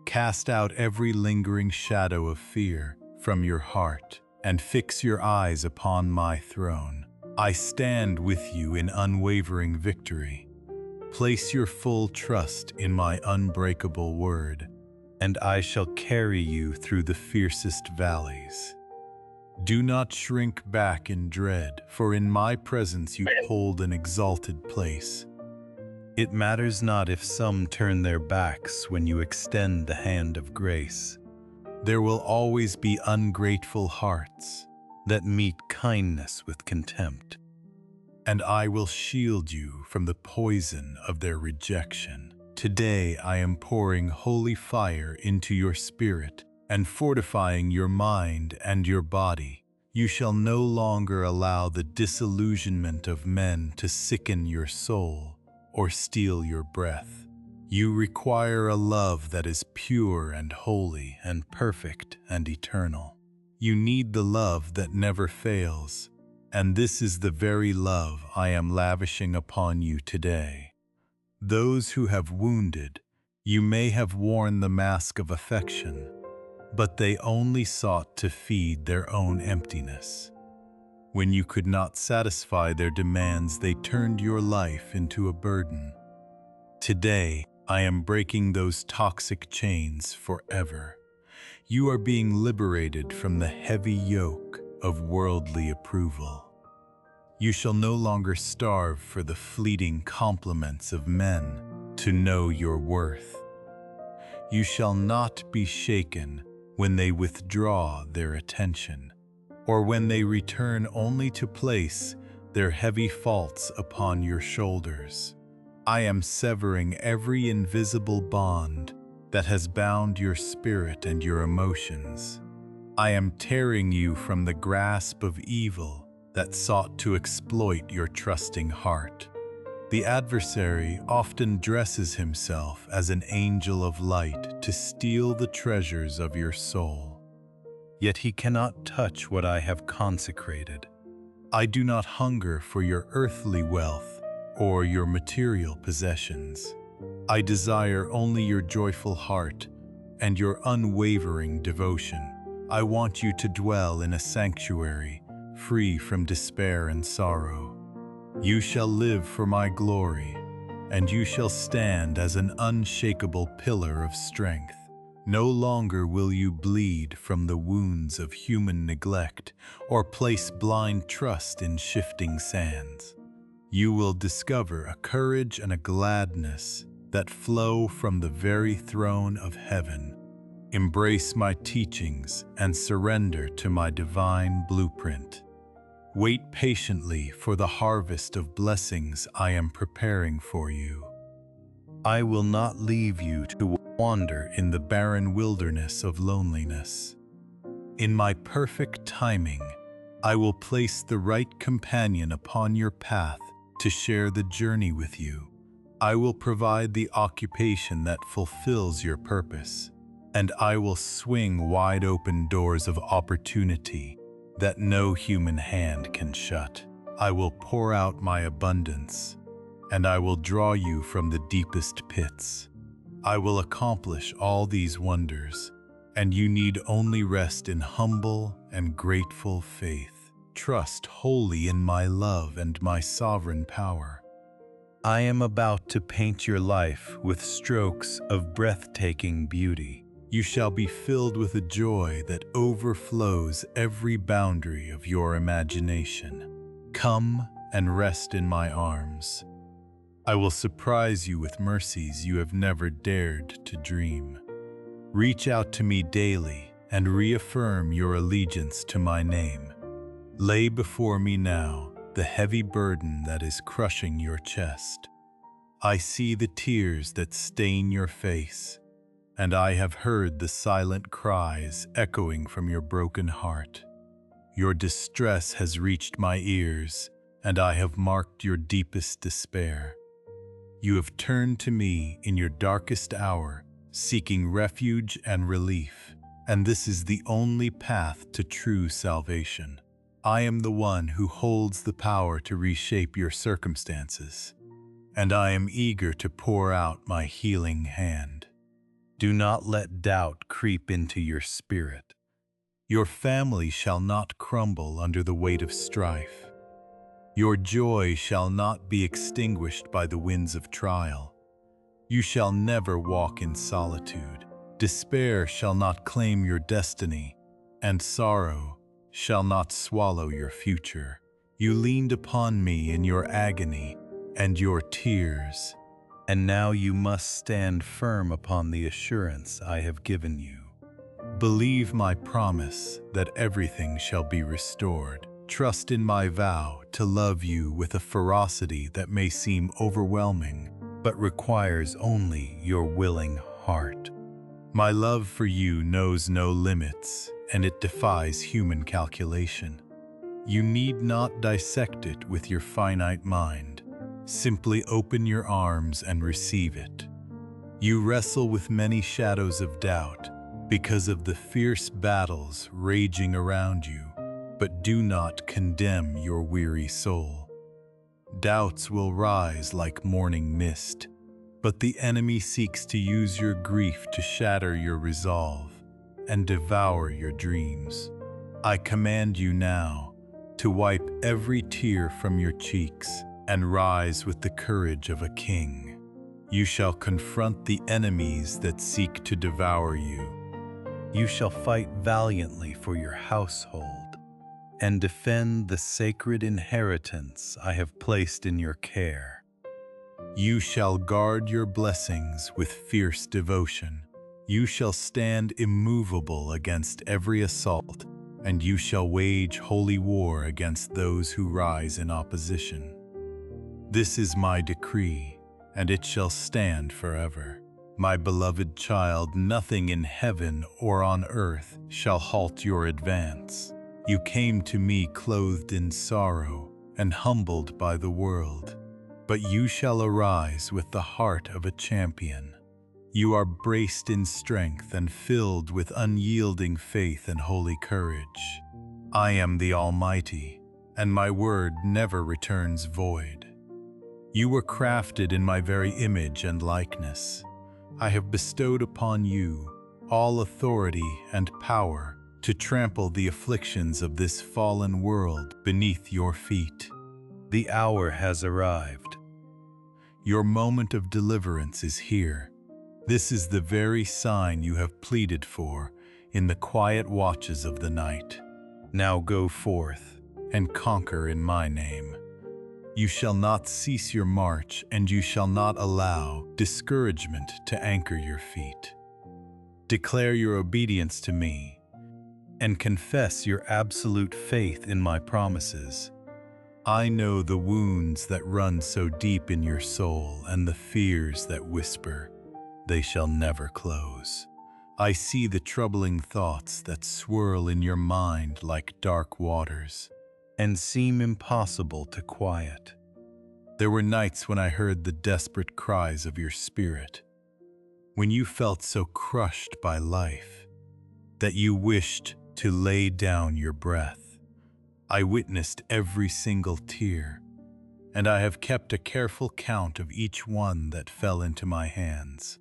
Cast out every lingering shadow of fear from your heart and fix your eyes upon my throne. I stand with you in unwavering victory. Place your full trust in my unbreakable word, and I shall carry you through the fiercest valleys. Do not shrink back in dread, for in my presence you hold an exalted place. It matters not if some turn their backs when you extend the hand of grace. There will always be ungrateful hearts that meet kindness with contempt. And I will shield you from the poison of their rejection. Today I am pouring holy fire into your spirit and fortifying your mind and your body. You shall no longer allow the disillusionment of men to sicken your soul or steal your breath. You require a love that is pure and holy and perfect and eternal. You need the love that never fails, and this is the very love I am lavishing upon you today. Those who have wounded, you may have worn the mask of affection, but they only sought to feed their own emptiness. When you could not satisfy their demands, they turned your life into a burden. Today, I am breaking those toxic chains forever. You are being liberated from the heavy yoke of worldly approval. You shall no longer starve for the fleeting compliments of men to know your worth. You shall not be shaken when they withdraw their attention, or when they return only to place their heavy faults upon your shoulders. I am severing every invisible bond that has bound your spirit and your emotions. I am tearing you from the grasp of evil that sought to exploit your trusting heart. The adversary often dresses himself as an angel of light to steal the treasures of your soul. Yet he cannot touch what I have consecrated. I do not hunger for your earthly wealth or your material possessions. I desire only your joyful heart and your unwavering devotion. I want you to dwell in a sanctuary, free from despair and sorrow. You shall live for my glory, and you shall stand as an unshakable pillar of strength. No longer will you bleed from the wounds of human neglect or place blind trust in shifting sands. You will discover a courage and a gladness that flow from the very throne of heaven. Embrace my teachings and surrender to my divine blueprint. Wait patiently for the harvest of blessings I am preparing for you. I will not leave you to wander in the barren wilderness of loneliness. In my perfect timing, I will place the right companion upon your path to share the journey with you. I will provide the occupation that fulfills your purpose, and I will swing wide open doors of opportunity that no human hand can shut. I will pour out my abundance, and I will draw you from the deepest pits. I will accomplish all these wonders, and you need only rest in humble and grateful faith. Trust wholly in my love and my sovereign power. I am about to paint your life with strokes of breathtaking beauty. You shall be filled with a joy that overflows every boundary of your imagination. Come and rest in my arms. I will surprise you with mercies you have never dared to dream. Reach out to me daily and reaffirm your allegiance to my name. Lay before me now the heavy burden that is crushing your chest. I see the tears that stain your face, and I have heard the silent cries echoing from your broken heart. Your distress has reached my ears, and I have marked your deepest despair. You have turned to me in your darkest hour, seeking refuge and relief, and this is the only path to true salvation. I am the one who holds the power to reshape your circumstances, and I am eager to pour out my healing hand. Do not let doubt creep into your spirit. Your family shall not crumble under the weight of strife. Your joy shall not be extinguished by the winds of trial. You shall never walk in solitude. Despair shall not claim your destiny, and sorrow shall not swallow your future. You leaned upon me in your agony and your tears, and now you must stand firm upon the assurance I have given you. Believe my promise that everything shall be restored. Trust in my vow to love you with a ferocity that may seem overwhelming, but requires only your willing heart. My love for you knows no limits, and it defies human calculation. You need not dissect it with your finite mind. Simply open your arms and receive it. You wrestle with many shadows of doubt because of the fierce battles raging around you, but do not condemn your weary soul. Doubts will rise like morning mist, but the enemy seeks to use your grief to shatter your resolve and devour your dreams. I command you now to wipe every tear from your cheeks and rise with the courage of a king. You shall confront the enemies that seek to devour you. You shall fight valiantly for your household and defend the sacred inheritance I have placed in your care. You shall guard your blessings with fierce devotion. You shall stand immovable against every assault, and you shall wage holy war against those who rise in opposition. This is my decree, and it shall stand forever. My beloved child, nothing in heaven or on earth shall halt your advance. You came to me clothed in sorrow and humbled by the world, but you shall arise with the heart of a champion. You are braced in strength and filled with unyielding faith and holy courage. I am the Almighty, and my word never returns void. You were crafted in my very image and likeness. I have bestowed upon you all authority and power to trample the afflictions of this fallen world beneath your feet. The hour has arrived. Your moment of deliverance is here. This is the very sign you have pleaded for in the quiet watches of the night. Now go forth and conquer in my name. You shall not cease your march, and you shall not allow discouragement to anchor your feet. Declare your obedience to me, and confess your absolute faith in my promises. I know the wounds that run so deep in your soul and the fears that whisper, they shall never close. I see the troubling thoughts that swirl in your mind like dark waters and seem impossible to quiet. There were nights when I heard the desperate cries of your spirit, when you felt so crushed by life that you wished to lay down your breath. I witnessed every single tear, and I have kept a careful count of each one that fell into my hands.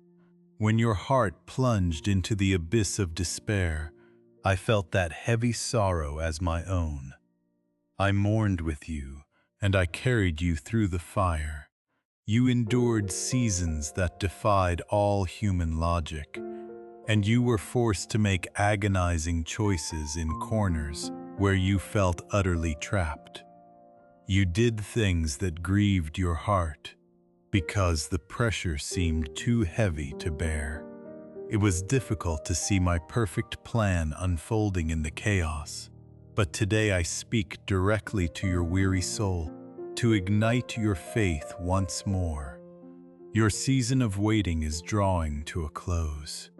When your heart plunged into the abyss of despair, I felt that heavy sorrow as my own. I mourned with you, and I carried you through the fire. You endured seasons that defied all human logic, and you were forced to make agonizing choices in corners where you felt utterly trapped. You did things that grieved your heart because the pressure seemed too heavy to bear. It was difficult to see my perfect plan unfolding in the chaos, but today I speak directly to your weary soul to ignite your faith once more. Your season of waiting is drawing to a close.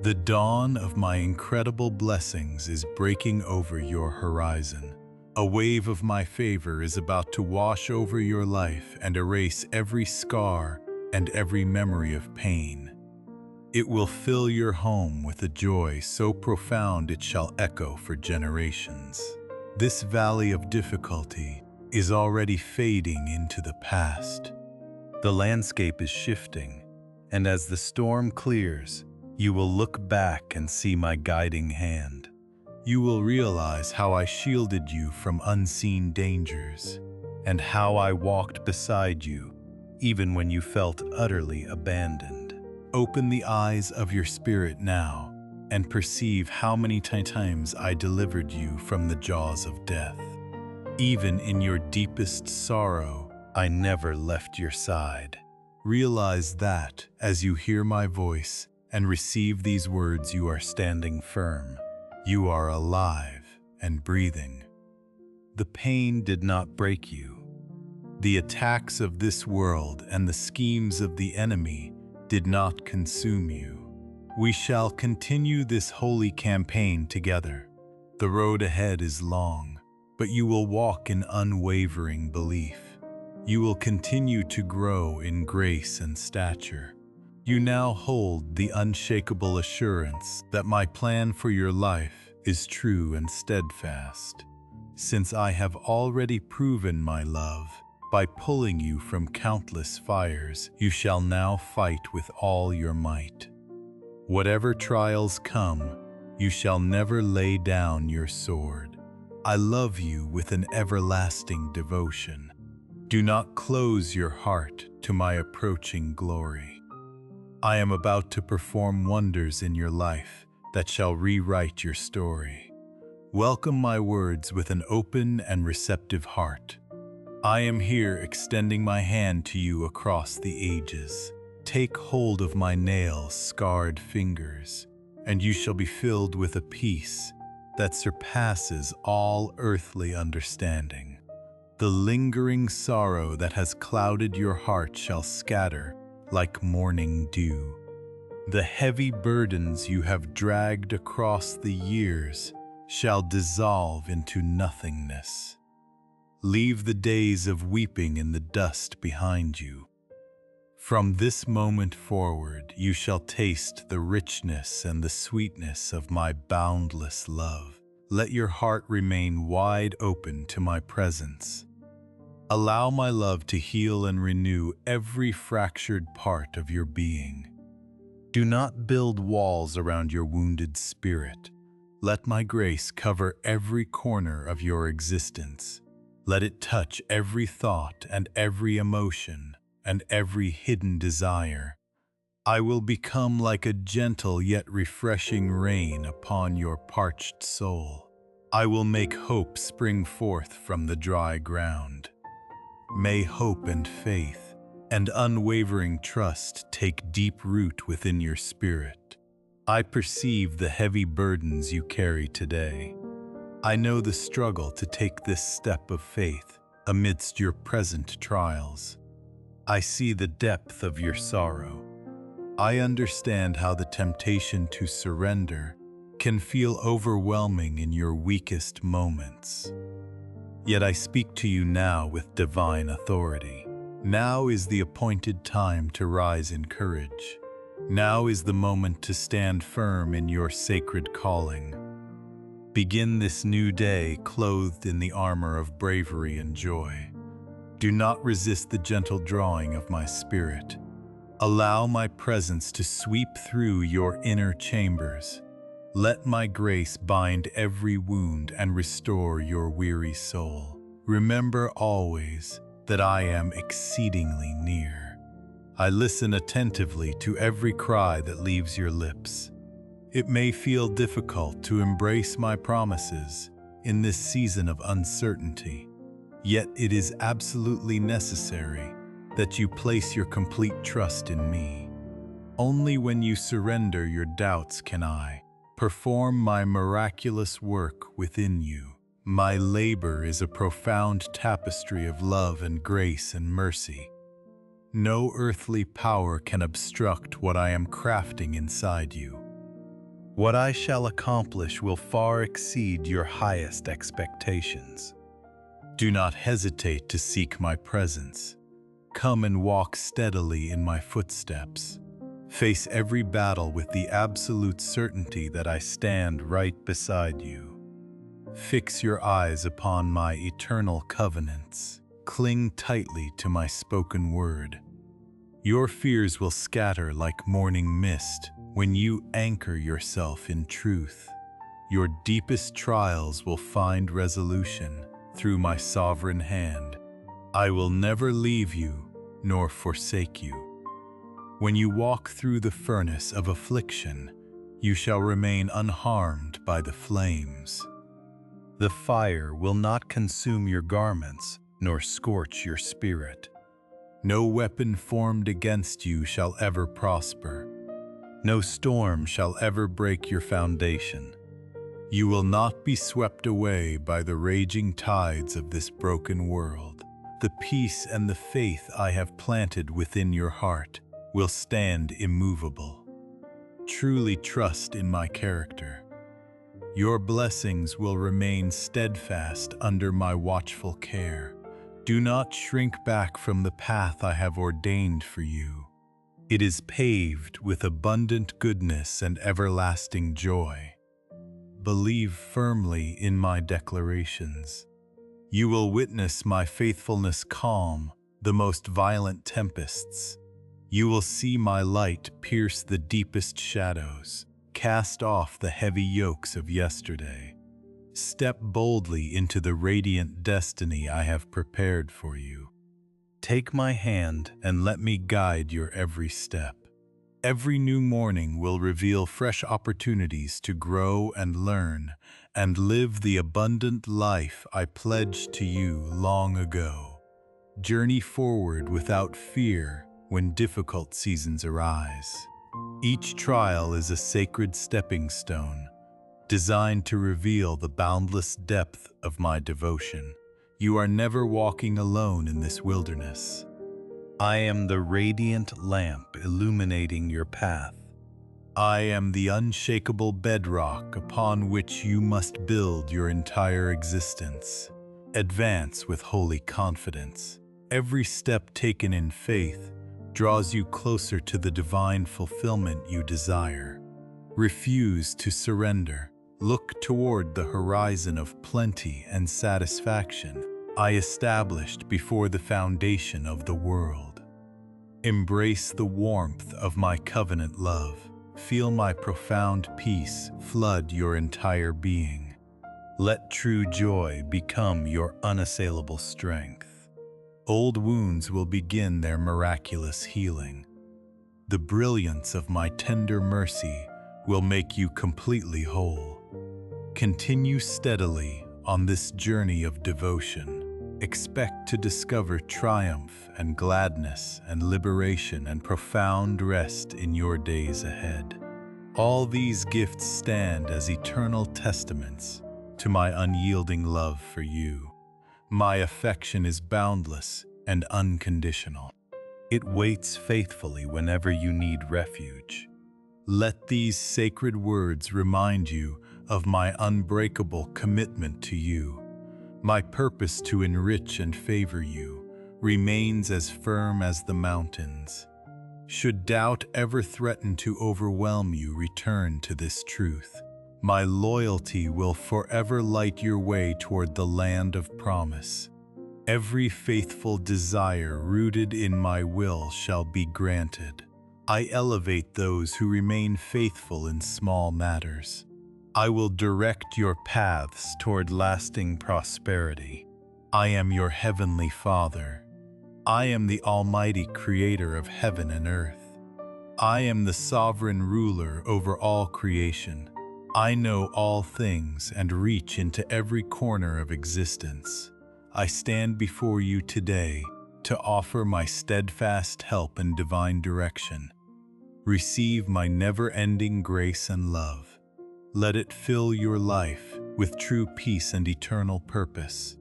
The dawn of my incredible blessings is breaking over your horizon. A wave of my favor is about to wash over your life and erase every scar and every memory of pain. It will fill your home with a joy so profound it shall echo for generations. This valley of difficulty is already fading into the past. The landscape is shifting, and as the storm clears, you will look back and see my guiding hand. You will realize how I shielded you from unseen dangers, and how I walked beside you, even when you felt utterly abandoned. Open the eyes of your spirit now, and perceive how many times I delivered you from the jaws of death. Even in your deepest sorrow, I never left your side. Realize that, as you hear my voice and receive these words, you are standing firm. You are alive and breathing. The pain did not break you. The attacks of this world and the schemes of the enemy did not consume you. We shall continue this holy campaign together. The road ahead is long, but you will walk in unwavering belief. You will continue to grow in grace and stature. You now hold the unshakable assurance that my plan for your life is true and steadfast. Since I have already proven my love by pulling you from countless fires, you shall now fight with all your might. Whatever trials come, you shall never lay down your sword. I love you with an everlasting devotion. Do not close your heart to my approaching glory. I am about to perform wonders in your life that shall rewrite your story. Welcome my words with an open and receptive heart. I am here extending my hand to you across the ages. Take hold of my nail-scarred fingers, and you shall be filled with a peace that surpasses all earthly understanding. The lingering sorrow that has clouded your heart shall scatter like morning dew. The heavy burdens you have dragged across the years shall dissolve into nothingness. Leave the days of weeping in the dust behind you. From this moment forward, you shall taste the richness and the sweetness of my boundless love. Let your heart remain wide open to my presence. Allow my love to heal and renew every fractured part of your being. Do not build walls around your wounded spirit. Let my grace cover every corner of your existence. Let it touch every thought and every emotion and every hidden desire. I will become like a gentle yet refreshing rain upon your parched soul. I will make hope spring forth from the dry ground. May hope and faith and unwavering trust take deep root within your spirit. I perceive the heavy burdens you carry today. I know the struggle to take this step of faith amidst your present trials. I see the depth of your sorrow. I understand how the temptation to surrender can feel overwhelming in your weakest moments. Yet I speak to you now with divine authority. Now is the appointed time to rise in courage. Now is the moment to stand firm in your sacred calling. Begin this new day clothed in the armor of bravery and joy. Do not resist the gentle drawing of my spirit. Allow my presence to sweep through your inner chambers. Let my grace bind every wound and restore your weary soul. Remember always, that I am exceedingly near. I listen attentively to every cry that leaves your lips. It may feel difficult to embrace my promises in this season of uncertainty, yet it is absolutely necessary that you place your complete trust in me. Only when you surrender your doubts can I perform my miraculous work within you. My labor is a profound tapestry of love and grace and mercy. No earthly power can obstruct what I am crafting inside you. What I shall accomplish will far exceed your highest expectations. Do not hesitate to seek my presence. Come and walk steadily in my footsteps. Face every battle with the absolute certainty that I stand right beside you. Fix your eyes upon my eternal covenants. Cling tightly to my spoken word. Your fears will scatter like morning mist when you anchor yourself in truth. Your deepest trials will find resolution through my sovereign hand. I will never leave you nor forsake you. When you walk through the furnace of affliction, you shall remain unharmed by the flames. The fire will not consume your garments nor scorch your spirit. No weapon formed against you shall ever prosper. No storm shall ever break your foundation. You will not be swept away by the raging tides of this broken world. The peace and the faith I have planted within your heart will stand immovable. Truly trust in my character. Your blessings will remain steadfast under my watchful care. Do not shrink back from the path I have ordained for you. It is paved with abundant goodness and everlasting joy. Believe firmly in my declarations. You will witness my faithfulness calm the most violent tempests. You will see my light pierce the deepest shadows, cast off the heavy yokes of yesterday. Step boldly into the radiant destiny I have prepared for you. Take my hand and let me guide your every step. Every new morning will reveal fresh opportunities to grow and learn and live the abundant life I pledged to you long ago. Journey forward without fear when difficult seasons arise. Each trial is a sacred stepping stone, designed to reveal the boundless depth of my devotion. You are never walking alone in this wilderness. I am the radiant lamp illuminating your path. I am the unshakable bedrock upon which you must build your entire existence. Advance with holy confidence. Every step taken in faith draws you closer to the divine fulfillment you desire. Refuse to surrender. Look toward the horizon of plenty and satisfaction I established before the foundation of the world. Embrace the warmth of my covenant love. Feel my profound peace flood your entire being. Let true joy become your unassailable strength. Old wounds will begin their miraculous healing. The brilliance of my tender mercy will make you completely whole. Continue steadily on this journey of devotion. Expect to discover triumph and gladness and liberation and profound rest in your days ahead. All these gifts stand as eternal testaments to my unyielding love for you. My affection is boundless and unconditional. It waits faithfully whenever you need refuge. Let these sacred words remind you of my unbreakable commitment to you. My purpose to enrich and favor you remains as firm as the mountains. Should doubt ever threaten to overwhelm you, return to this truth. My loyalty will forever light your way toward the land of promise. Every faithful desire rooted in my will shall be granted. I elevate those who remain faithful in small matters. I will direct your paths toward lasting prosperity. I am your heavenly Father, I am the Almighty Creator of heaven and earth. I am the sovereign ruler over all creation. I know all things and reach into every corner of existence. I stand before you today to offer my steadfast help and divine direction. Receive my never-ending grace and love. Let it fill your life with true peace and eternal purpose.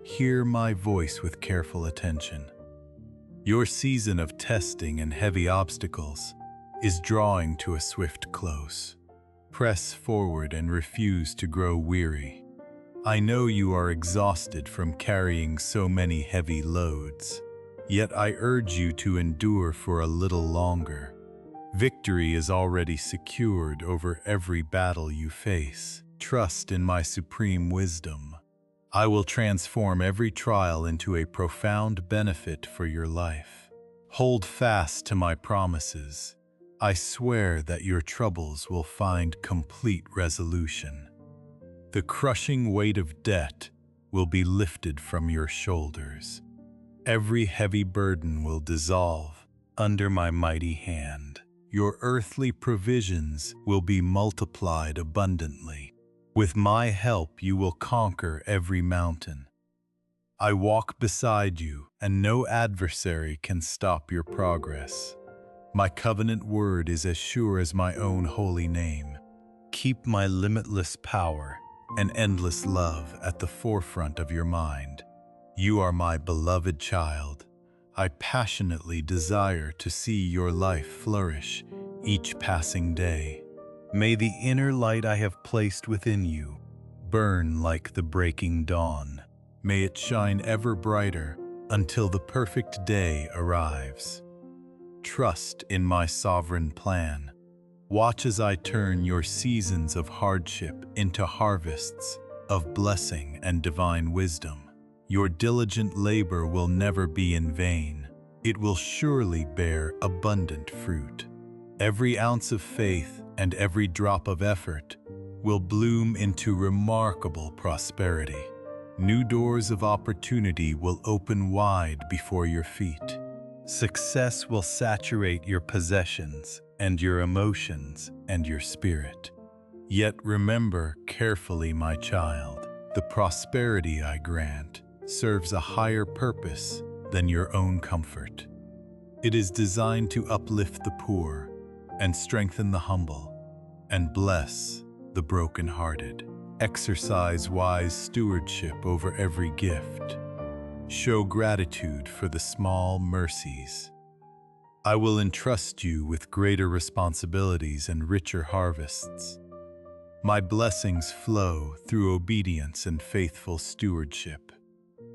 Hear my voice with careful attention. Your season of testing and heavy obstacles is drawing to a swift close. Press forward and refuse to grow weary. I know you are exhausted from carrying so many heavy loads, yet I urge you to endure for a little longer. Victory is already secured over every battle you face. Trust in my supreme wisdom. I will transform every trial into a profound benefit for your life. Hold fast to my promises. I swear that your troubles will find complete resolution. The crushing weight of debt will be lifted from your shoulders. Every heavy burden will dissolve under my mighty hand. Your earthly provisions will be multiplied abundantly. With my help, you will conquer every mountain. I walk beside you, and no adversary can stop your progress. My covenant word is as sure as my own holy name. Keep my limitless power and endless love at the forefront of your mind. You are my beloved child. I passionately desire to see your life flourish each passing day. May the inner light I have placed within you burn like the breaking dawn. May it shine ever brighter until the perfect day arrives. Trust in my sovereign plan. Watch as I turn your seasons of hardship into harvests of blessing and divine wisdom. Your diligent labor will never be in vain. It will surely bear abundant fruit. Every ounce of faith and every drop of effort will bloom into remarkable prosperity. New doors of opportunity will open wide before your feet. Success will saturate your possessions and your emotions and your spirit. Yet remember carefully, my child, the prosperity I grant serves a higher purpose than your own comfort. It is designed to uplift the poor and strengthen the humble and bless the brokenhearted. Exercise wise stewardship over every gift. Show gratitude for the small mercies. I will entrust you with greater responsibilities and richer harvests. My blessings flow through obedience and faithful stewardship.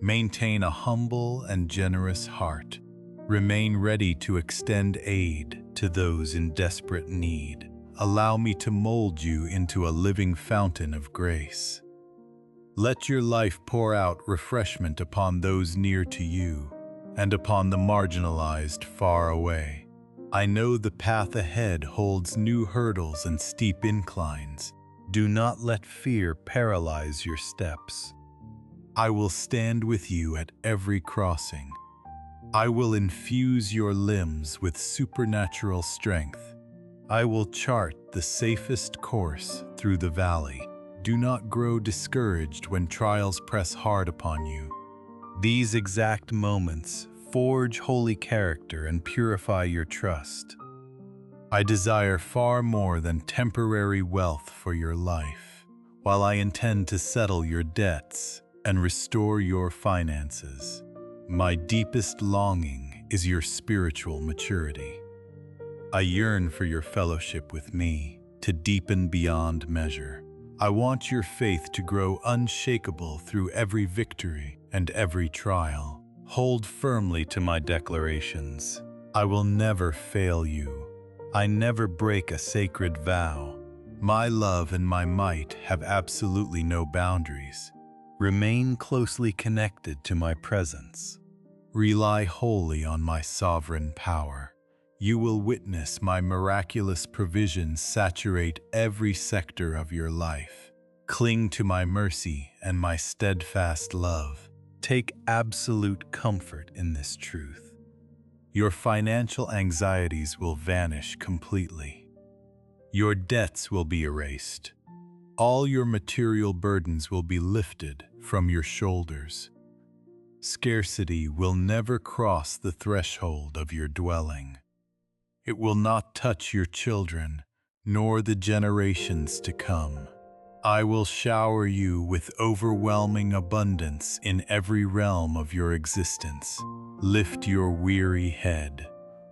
Maintain a humble and generous heart. Remain ready to extend aid to those in desperate need. Allow me to mold you into a living fountain of grace. Let your life pour out refreshment upon those near to you and upon the marginalized far away. I know the path ahead holds new hurdles and steep inclines. Do not let fear paralyze your steps. I will stand with you at every crossing. I will infuse your limbs with supernatural strength. I will chart the safest course through the valley. Do not grow discouraged when trials press hard upon you. These exact moments forge holy character and purify your trust. I desire far more than temporary wealth for your life, while I intend to settle your debts and restore your finances. My deepest longing is your spiritual maturity. I yearn for your fellowship with me to deepen beyond measure. I want your faith to grow unshakable through every victory and every trial. Hold firmly to my declarations. I will never fail you. I never break a sacred vow. My love and my might have absolutely no boundaries. Remain closely connected to my presence. Rely wholly on my sovereign power. You will witness my miraculous provisions saturate every sector of your life. Cling to my mercy and my steadfast love. Take absolute comfort in this truth. Your financial anxieties will vanish completely. Your debts will be erased. All your material burdens will be lifted from your shoulders. Scarcity will never cross the threshold of your dwelling. It will not touch your children, nor the generations to come. I will shower you with overwhelming abundance in every realm of your existence. Lift your weary head.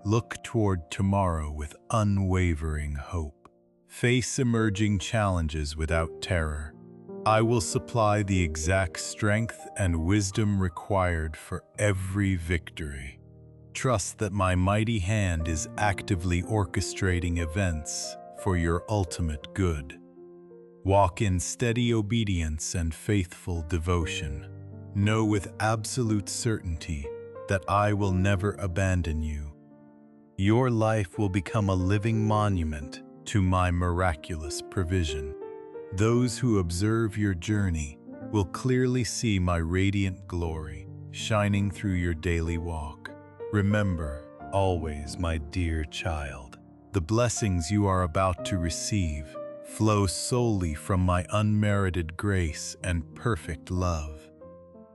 Look toward tomorrow with unwavering hope. Face emerging challenges without terror. I will supply the exact strength and wisdom required for every victory. Trust that my mighty hand is actively orchestrating events for your ultimate good. Walk in steady obedience and faithful devotion. Know with absolute certainty that I will never abandon you. Your life will become a living monument to my miraculous provision. Those who observe your journey will clearly see my radiant glory shining through your daily walk. Remember, always, my dear child, the blessings you are about to receive flow solely from my unmerited grace and perfect love.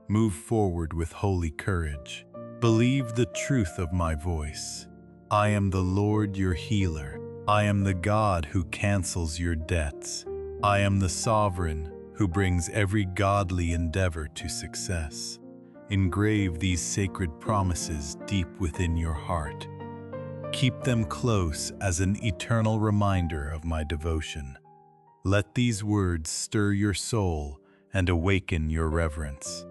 Move forward with holy courage. Believe the truth of my voice. I am the Lord your healer. I am the God who cancels your debts. I am the sovereign who brings every godly endeavor to success. Engrave these sacred promises deep within your heart. Keep them close as an eternal reminder of my devotion. Let these words stir your soul and awaken your reverence.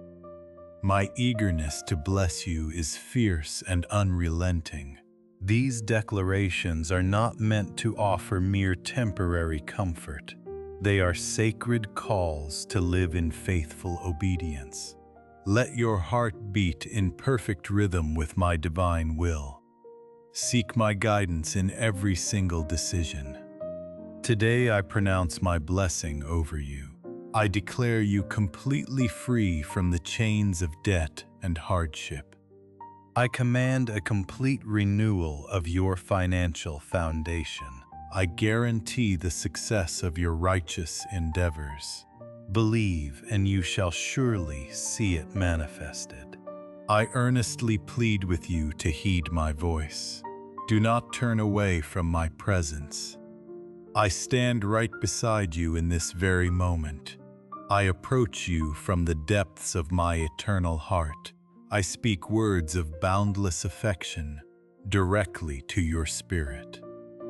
My eagerness to bless you is fierce and unrelenting. These declarations are not meant to offer mere temporary comfort. They are sacred calls to live in faithful obedience. Let your heart beat in perfect rhythm with my divine will. Seek my guidance in every single decision. Today I pronounce my blessing over you. I declare you completely free from the chains of debt and hardship. I command a complete renewal of your financial foundation. I guarantee the success of your righteous endeavors. Believe, and you shall surely see it manifested. I earnestly plead with you to heed my voice. Do not turn away from my presence. I stand right beside you in this very moment. I approach you from the depths of my eternal heart. I speak words of boundless affection directly to your spirit.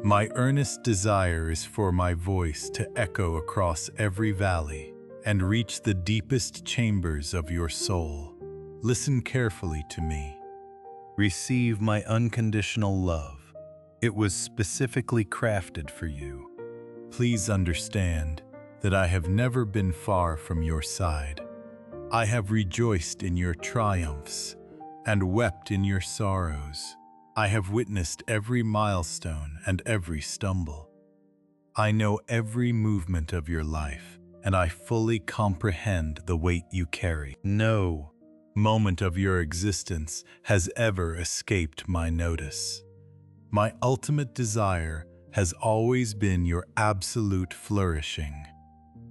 My earnest desire is for my voice to echo across every valley and reach the deepest chambers of your soul. Listen carefully to me. Receive my unconditional love. It was specifically crafted for you. Please understand that I have never been far from your side. I have rejoiced in your triumphs and wept in your sorrows. I have witnessed every milestone and every stumble. I know every movement of your life, and I fully comprehend the weight you carry. No moment of your existence has ever escaped my notice. My ultimate desire has always been your absolute flourishing.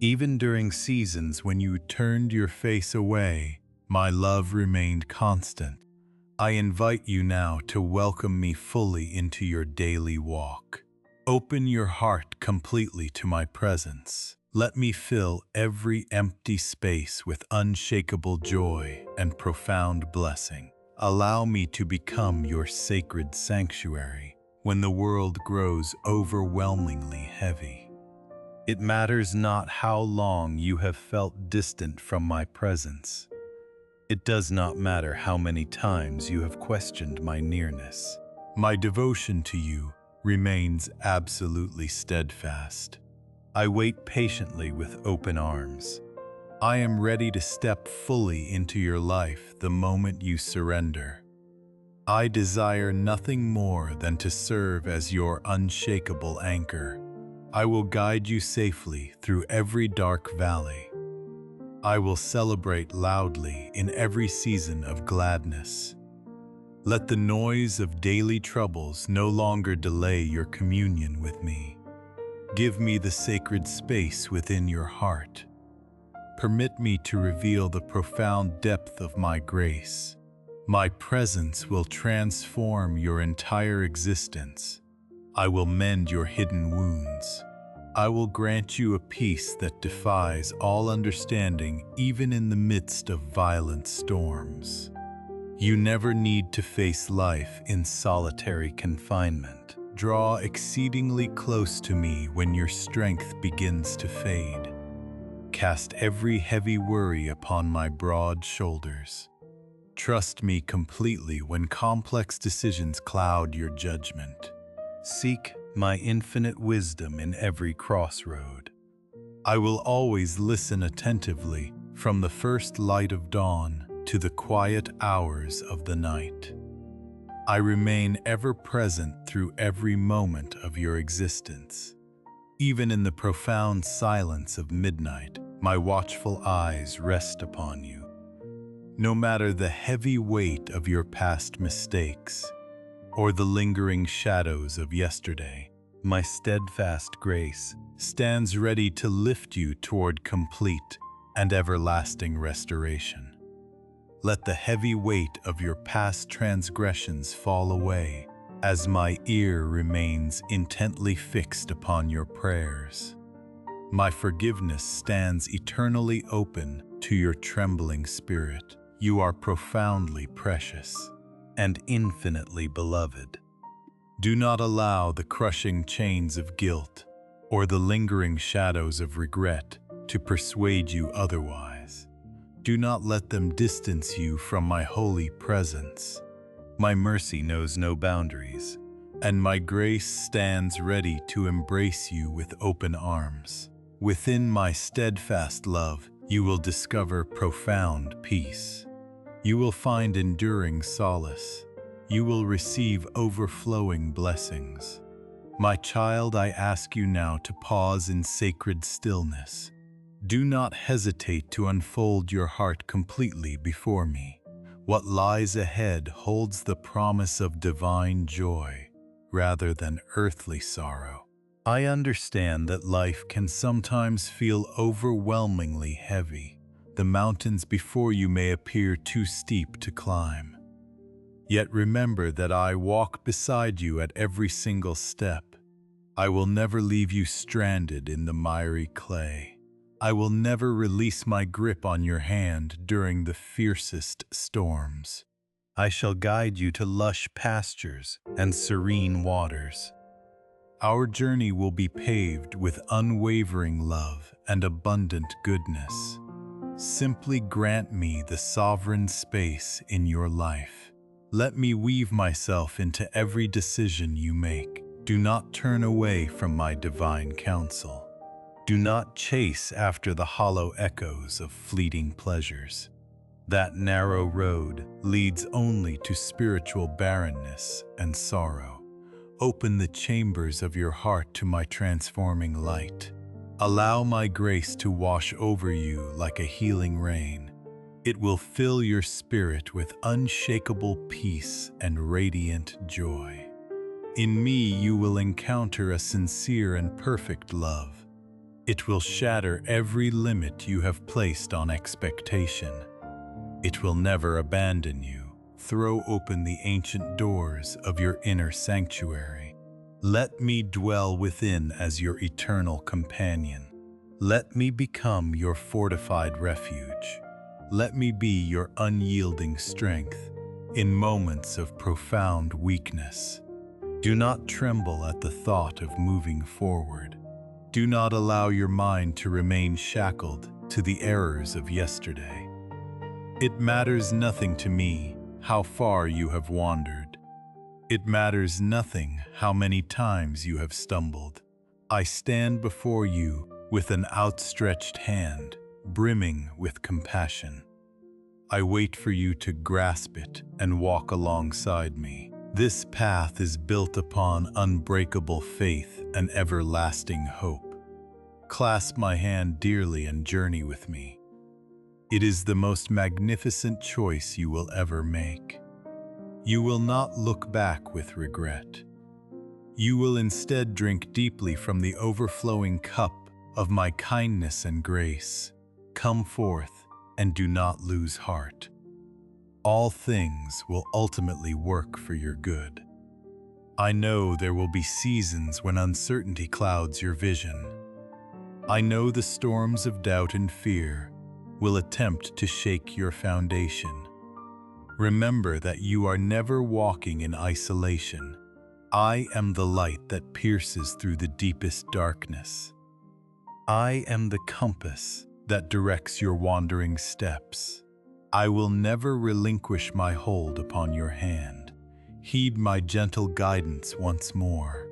Even during seasons when you turned your face away, my love remained constant. I invite you now to welcome me fully into your daily walk. Open your heart completely to my presence. Let me fill every empty space with unshakable joy and profound blessing. Allow me to become your sacred sanctuary when the world grows overwhelmingly heavy. It matters not how long you have felt distant from my presence. It does not matter how many times you have questioned my nearness. My devotion to you remains absolutely steadfast. I wait patiently with open arms. I am ready to step fully into your life the moment you surrender. I desire nothing more than to serve as your unshakable anchor. I will guide you safely through every dark valley. I will celebrate loudly in every season of gladness. Let the noise of daily troubles no longer delay your communion with me. Give me the sacred space within your heart. Permit me to reveal the profound depth of my grace. My presence will transform your entire existence. I will mend your hidden wounds. I will grant you a peace that defies all understanding, even in the midst of violent storms. You never need to face life in solitary confinement. Draw exceedingly close to me when your strength begins to fade. Cast every heavy worry upon my broad shoulders. Trust me completely when complex decisions cloud your judgment. Seek my infinite wisdom in every crossroad. I will always listen attentively from the first light of dawn to the quiet hours of the night. I remain ever present through every moment of your existence. Even in the profound silence of midnight, my watchful eyes rest upon you. No matter the heavy weight of your past mistakes or the lingering shadows of yesterday, my steadfast grace stands ready to lift you toward complete and everlasting restoration. Let the heavy weight of your past transgressions fall away as my ear remains intently fixed upon your prayers. My forgiveness stands eternally open to your trembling spirit. You are profoundly precious and infinitely beloved. Do not allow the crushing chains of guilt or the lingering shadows of regret to persuade you otherwise. Do not let them distance you from my holy presence. My mercy knows no boundaries, and my grace stands ready to embrace you with open arms. Within my steadfast love, you will discover profound peace. You will find enduring solace. You will receive overflowing blessings. My child, I ask you now to pause in sacred stillness. Do not hesitate to unfold your heart completely before me. What lies ahead holds the promise of divine joy rather than earthly sorrow. I understand that life can sometimes feel overwhelmingly heavy. The mountains before you may appear too steep to climb. Yet remember that I walk beside you at every single step. I will never leave you stranded in the miry clay. I will never release my grip on your hand during the fiercest storms. I shall guide you to lush pastures and serene waters. Our journey will be paved with unwavering love and abundant goodness. Simply grant me the sovereign space in your life. Let me weave myself into every decision you make. Do not turn away from my divine counsel. Do not chase after the hollow echoes of fleeting pleasures. That narrow road leads only to spiritual barrenness and sorrow. Open the chambers of your heart to my transforming light. Allow my grace to wash over you like a healing rain. It will fill your spirit with unshakable peace and radiant joy. In me you will encounter a sincere and perfect love. It will shatter every limit you have placed on expectation. It will never abandon you. Throw open the ancient doors of your inner sanctuary. Let me dwell within as your eternal companion. Let me become your fortified refuge. Let me be your unyielding strength in moments of profound weakness. Do not tremble at the thought of moving forward. Do not allow your mind to remain shackled to the errors of yesterday. It matters nothing to me how far you have wandered. It matters nothing how many times you have stumbled. I stand before you with an outstretched hand, brimming with compassion. I wait for you to grasp it and walk alongside me. This path is built upon unbreakable faith and everlasting hope. Clasp my hand dearly and journey with me. It is the most magnificent choice you will ever make. You will not look back with regret. You will instead drink deeply from the overflowing cup of my kindness and grace. Come forth and do not lose heart. All things will ultimately work for your good. I know there will be seasons when uncertainty clouds your vision. I know the storms of doubt and fear will attempt to shake your foundation. Remember that you are never walking in isolation. I am the light that pierces through the deepest darkness. I am the compass that directs your wandering steps. I will never relinquish my hold upon your hand. Heed my gentle guidance once more.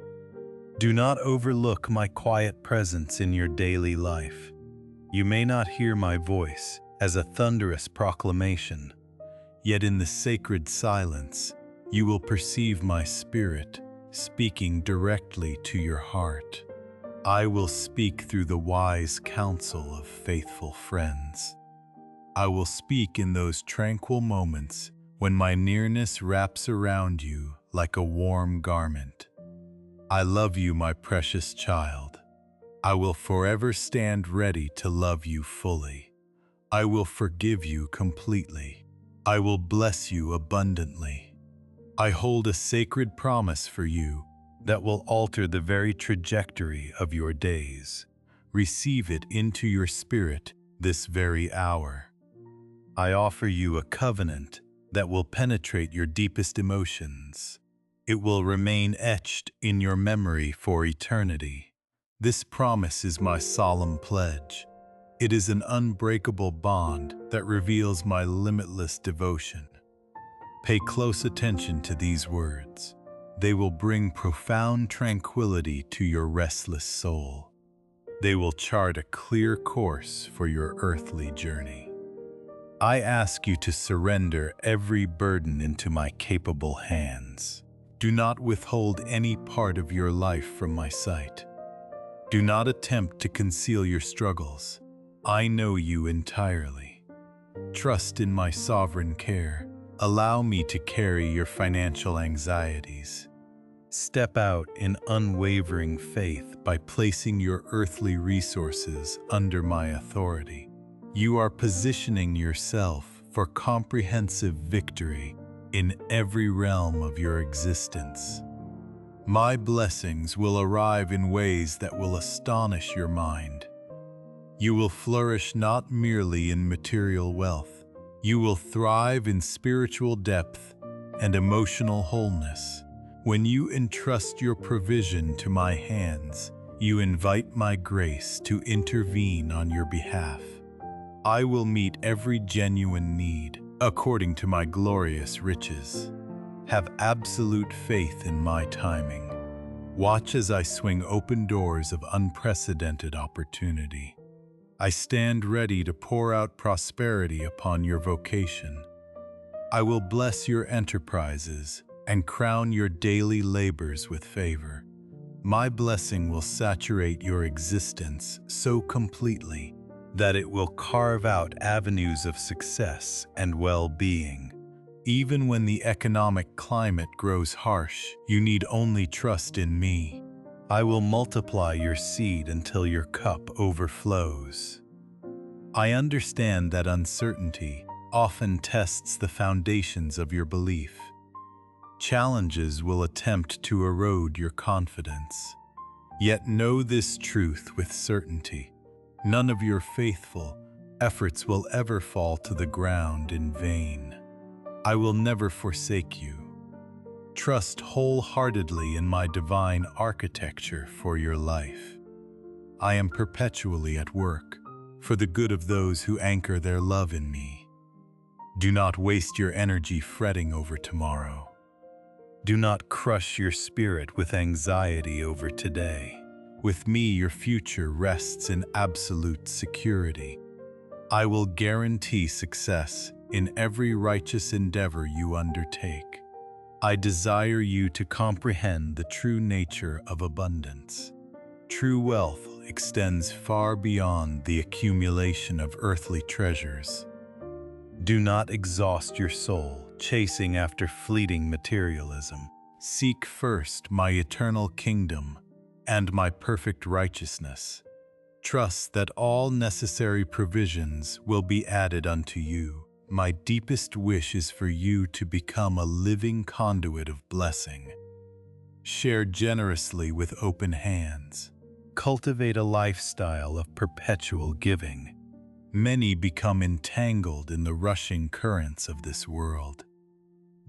Do not overlook my quiet presence in your daily life. You may not hear my voice as a thunderous proclamation, yet in the sacred silence, you will perceive my spirit speaking directly to your heart. I will speak through the wise counsel of faithful friends. I will speak in those tranquil moments when my nearness wraps around you like a warm garment. I love you, my precious child. I will forever stand ready to love you fully. I will forgive you completely. I will bless you abundantly. I hold a sacred promise for you that will alter the very trajectory of your days. Receive it into your spirit this very hour. I offer you a covenant that will penetrate your deepest emotions. It will remain etched in your memory for eternity. This promise is my solemn pledge. It is an unbreakable bond that reveals my limitless devotion. Pay close attention to these words. They will bring profound tranquility to your restless soul. They will chart a clear course for your earthly journey. I ask you to surrender every burden into my capable hands. Do not withhold any part of your life from my sight. Do not attempt to conceal your struggles. I know you entirely. Trust in my sovereign care. Allow me to carry your financial anxieties. Step out in unwavering faith by placing your earthly resources under my authority. You are positioning yourself for comprehensive victory in every realm of your existence. My blessings will arrive in ways that will astonish your mind. You will flourish not merely in material wealth. You will thrive in spiritual depth and emotional wholeness. When you entrust your provision to my hands, you invite my grace to intervene on your behalf. I will meet every genuine need according to my glorious riches. Have absolute faith in my timing. Watch as I swing open doors of unprecedented opportunity. I stand ready to pour out prosperity upon your vocation. I will bless your enterprises and crown your daily labors with favor. My blessing will saturate your existence so completely that it will carve out avenues of success and well-being. Even when the economic climate grows harsh, you need only trust in me. I will multiply your seed until your cup overflows. I understand that uncertainty often tests the foundations of your belief. Challenges will attempt to erode your confidence. Yet know this truth with certainty. None of your faithful efforts will ever fall to the ground in vain. I will never forsake you. Trust wholeheartedly in my divine architecture for your life. I am perpetually at work for the good of those who anchor their love in me. Do not waste your energy fretting over tomorrow. Do not crush your spirit with anxiety over today. With me, your future rests in absolute security. I will guarantee success in every righteous endeavor you undertake. I desire you to comprehend the true nature of abundance. True wealth extends far beyond the accumulation of earthly treasures. Do not exhaust your soul chasing after fleeting materialism. Seek first my eternal kingdom and my perfect righteousness. Trust that all necessary provisions will be added unto you. My deepest wish is for you to become a living conduit of blessing. Share generously with open hands. Cultivate a lifestyle of perpetual giving. Many become entangled in the rushing currents of this world.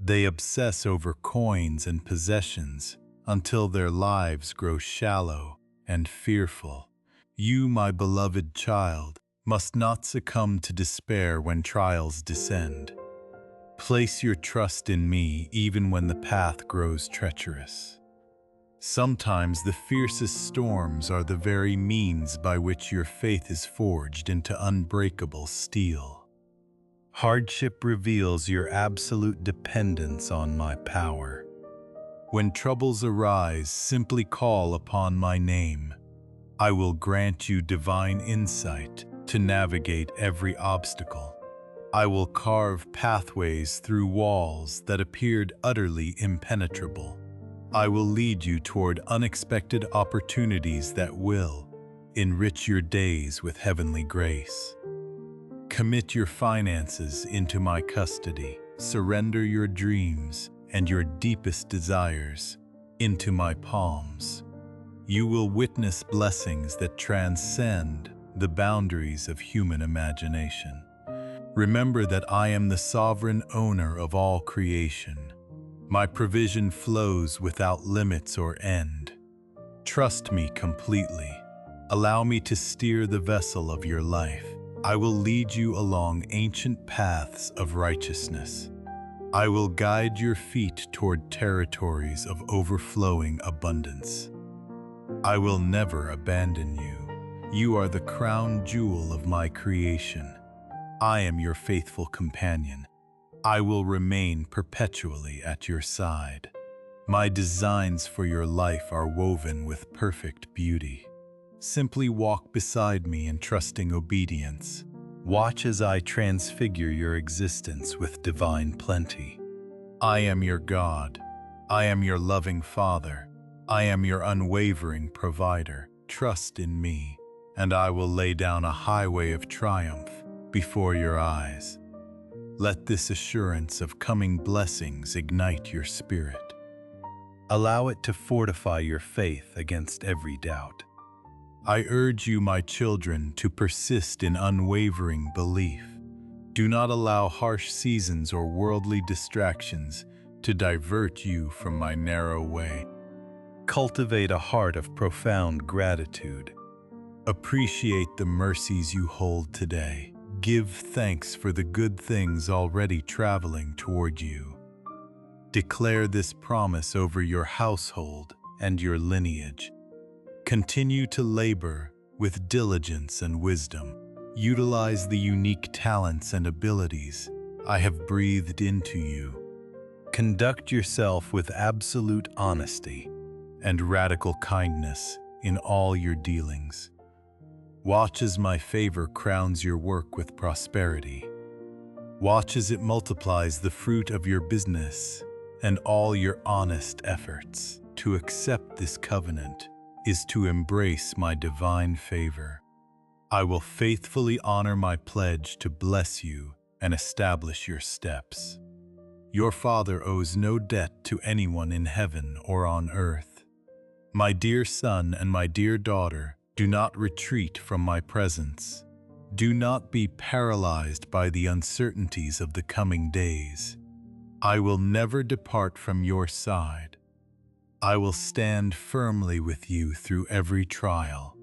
They obsess over coins and possessions until their lives grow shallow and fearful. You, my beloved child, must not succumb to despair when trials descend. Place your trust in me even when the path grows treacherous. Sometimes the fiercest storms are the very means by which your faith is forged into unbreakable steel. Hardship reveals your absolute dependence on my power. When troubles arise, simply call upon my name. I will grant you divine insight to navigate every obstacle. I will carve pathways through walls that appeared utterly impenetrable. I will lead you toward unexpected opportunities that will enrich your days with heavenly grace. Commit your finances into my custody. Surrender your dreams and your deepest desires into my palms. You will witness blessings that transcend the boundaries of human imagination. Remember that I am the sovereign owner of all creation. My provision flows without limits or end. Trust me completely. Allow me to steer the vessel of your life. I will lead you along ancient paths of righteousness. I will guide your feet toward territories of overflowing abundance. I will never abandon you. You are the crown jewel of my creation. I am your faithful companion. I will remain perpetually at your side. My designs for your life are woven with perfect beauty. Simply walk beside me in trusting obedience. Watch as I transfigure your existence with divine plenty. I am your God. I am your loving Father. I am your unwavering provider. Trust in me, and I will lay down a highway of triumph before your eyes. Let this assurance of coming blessings ignite your spirit. Allow it to fortify your faith against every doubt. I urge you, my children, to persist in unwavering belief. Do not allow harsh seasons or worldly distractions to divert you from my narrow way. Cultivate a heart of profound gratitude. Appreciate the mercies you hold today. Give thanks for the good things already traveling toward you. Declare this promise over your household and your lineage. Continue to labor with diligence and wisdom. Utilize the unique talents and abilities I have breathed into you. Conduct yourself with absolute honesty and radical kindness in all your dealings. Watch as my favor crowns your work with prosperity. Watch as it multiplies the fruit of your business and all your honest efforts. To accept this covenant is to embrace my divine favor. I will faithfully honor my pledge to bless you and establish your steps. Your Father owes no debt to anyone in heaven or on earth. My dear son and my dear daughter, do not retreat from my presence. Do not be paralyzed by the uncertainties of the coming days. I will never depart from your side. I will stand firmly with you through every trial.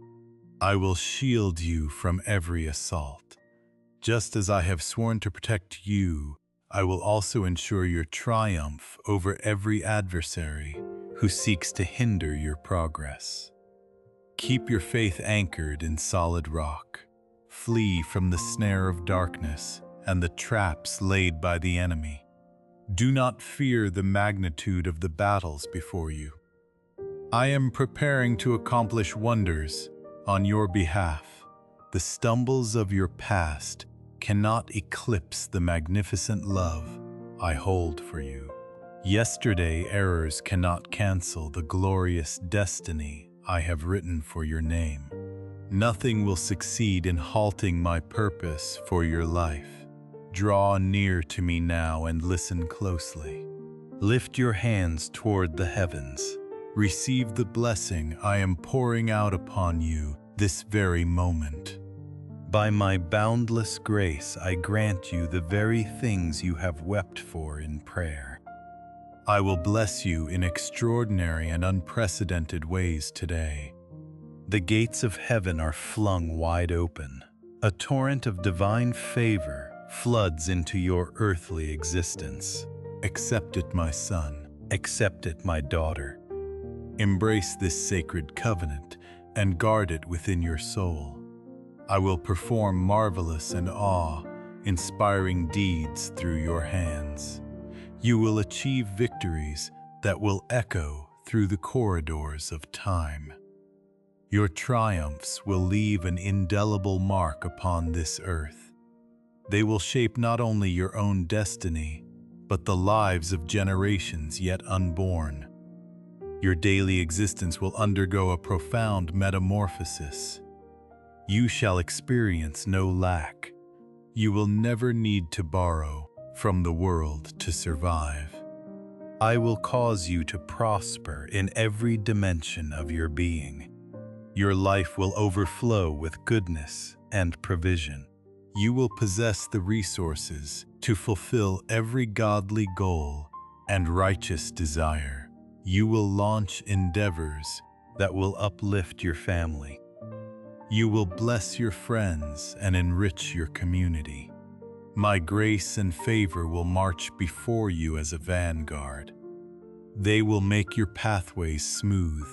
I will shield you from every assault. Just as I have sworn to protect you, I will also ensure your triumph over every adversary who seeks to hinder your progress. Keep your faith anchored in solid rock. Flee from the snare of darkness and the traps laid by the enemy. Do not fear the magnitude of the battles before you. I am preparing to accomplish wonders on your behalf. The stumbles of your past cannot eclipse the magnificent love I hold for you. Yesterday errors cannot cancel the glorious destiny I have written for your name. Nothing will succeed in halting my purpose for your life. Draw near to me now and listen closely. Lift your hands toward the heavens. Receive the blessing I am pouring out upon you this very moment. By my boundless grace, I grant you the very things you have wept for in prayer. I will bless you in extraordinary and unprecedented ways today. The gates of heaven are flung wide open. A torrent of divine favor floods into your earthly existence. Accept it, my son. Accept it, my daughter. Embrace this sacred covenant and guard it within your soul. I will perform marvelous and awe-inspiring deeds through your hands. You will achieve victories that will echo through the corridors of time. Your triumphs will leave an indelible mark upon this earth. They will shape not only your own destiny, but the lives of generations yet unborn. Your daily existence will undergo a profound metamorphosis. You shall experience no lack. You will never need to borrow from the world to survive. I will cause you to prosper in every dimension of your being. Your life will overflow with goodness and provision. You will possess the resources to fulfill every godly goal and righteous desire. You will launch endeavors that will uplift your family. You will bless your friends and enrich your community. My grace and favor will march before you as a vanguard. They will make your pathways smooth.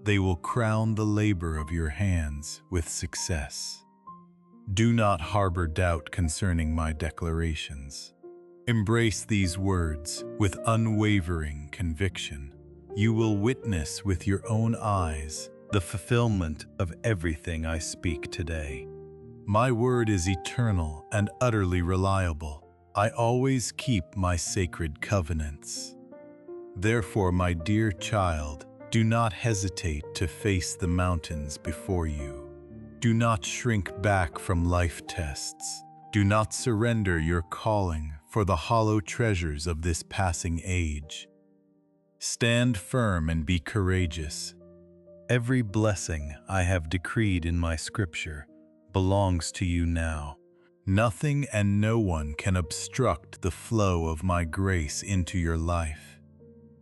They will crown the labor of your hands with success. Do not harbor doubt concerning my declarations. Embrace these words with unwavering conviction. You will witness with your own eyes the fulfillment of everything I speak today. My word is eternal and utterly reliable. I always keep my sacred covenants. Therefore, my dear child, do not hesitate to face the mountains before you. Do not shrink back from life tests. Do not surrender your calling for the hollow treasures of this passing age. Stand firm and be courageous. Every blessing I have decreed in my scripture belongs to you now. Nothing and no one can obstruct the flow of my grace into your life.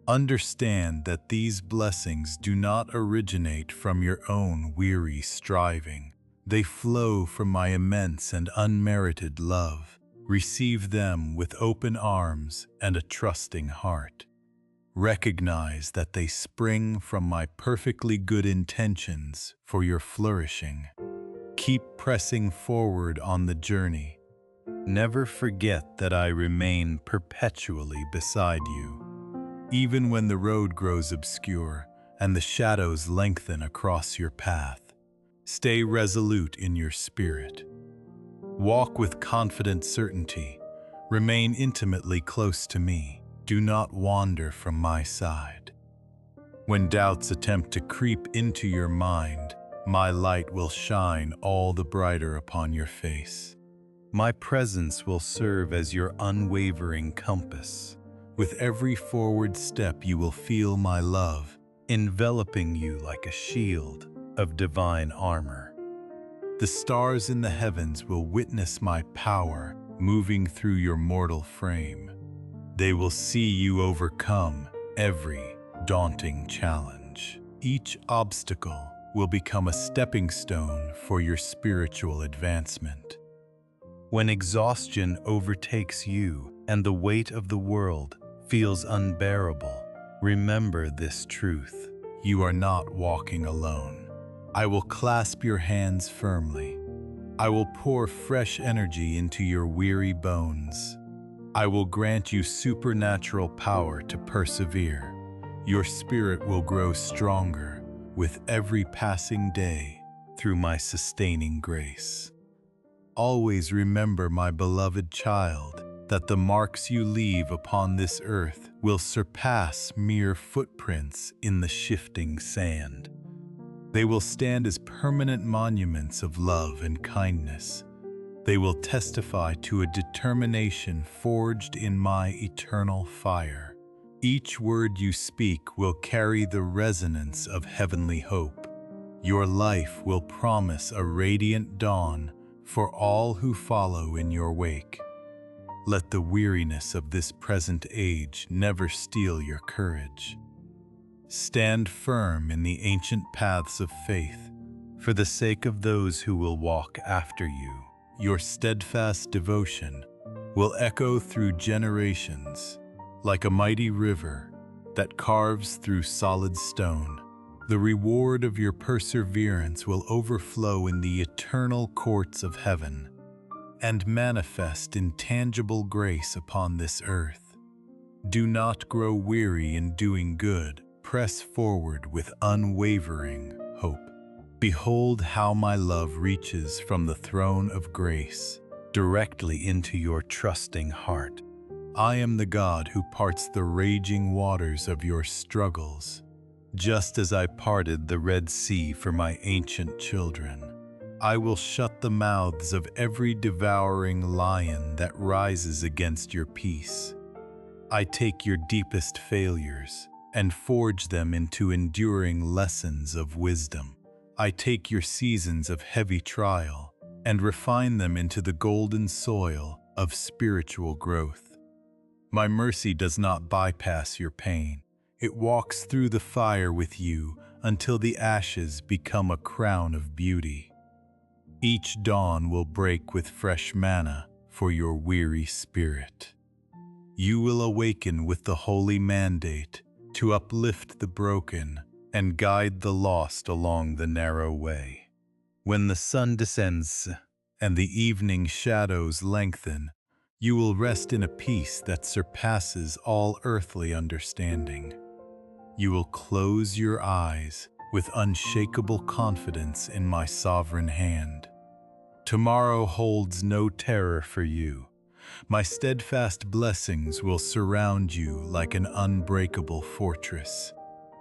Understand that these blessings do not originate from your own weary striving. They flow from my immense and unmerited love. Receive them with open arms and a trusting heart. Recognize that they spring from my perfectly good intentions for your flourishing. Keep pressing forward on the journey. Never forget that I remain perpetually beside you. Even when the road grows obscure and the shadows lengthen across your path, stay resolute in your spirit. Walk with confident certainty. Remain intimately close to me. Do not wander from my side. When doubts attempt to creep into your mind, my light will shine all the brighter upon your face. My presence will serve as your unwavering compass. With every forward step, you will feel my love, enveloping you like a shield of divine armor. The stars in the heavens will witness my power moving through your mortal frame. They will see you overcome every daunting challenge. Each obstacle will become a stepping stone for your spiritual advancement. When exhaustion overtakes you and the weight of the world feels unbearable, remember this truth: you are not walking alone. I will clasp your hands firmly. I will pour fresh energy into your weary bones. I will grant you supernatural power to persevere. Your spirit will grow stronger with every passing day through my sustaining grace. always remember, my beloved child, that the marks you leave upon this earth will surpass mere footprints in the shifting sand. They will stand as permanent monuments of love and kindness. They will testify to a determination forged in my eternal fire. Each word you speak will carry the resonance of heavenly hope. Your life will promise a radiant dawn for all who follow in your wake. Let the weariness of this present age never steal your courage. Stand firm in the ancient paths of faith, for the sake of those who will walk after you. Your steadfast devotion will echo through generations, like a mighty river that carves through solid stone. The reward of your perseverance will overflow in the eternal courts of heaven and manifest in tangible grace upon this earth. Do not grow weary in doing good. Press forward with unwavering hope. Behold how my love reaches from the throne of grace directly into your trusting heart. I am the God who parts the raging waters of your struggles, just as I parted the Red Sea for my ancient children. I will shut the mouths of every devouring lion that rises against your peace. I take your deepest failures and forge them into enduring lessons of wisdom. I take your seasons of heavy trial and refine them into the golden soil of spiritual growth. My mercy does not bypass your pain. It walks through the fire with you until the ashes become a crown of beauty. Each dawn will break with fresh manna for your weary spirit. You will awaken with the holy mandate to uplift the broken and guide the lost along the narrow way. When the sun descends and the evening shadows lengthen, you will rest in a peace that surpasses all earthly understanding. You will close your eyes with unshakable confidence in my sovereign hand. Tomorrow holds no terror for you. My steadfast blessings will surround you like an unbreakable fortress.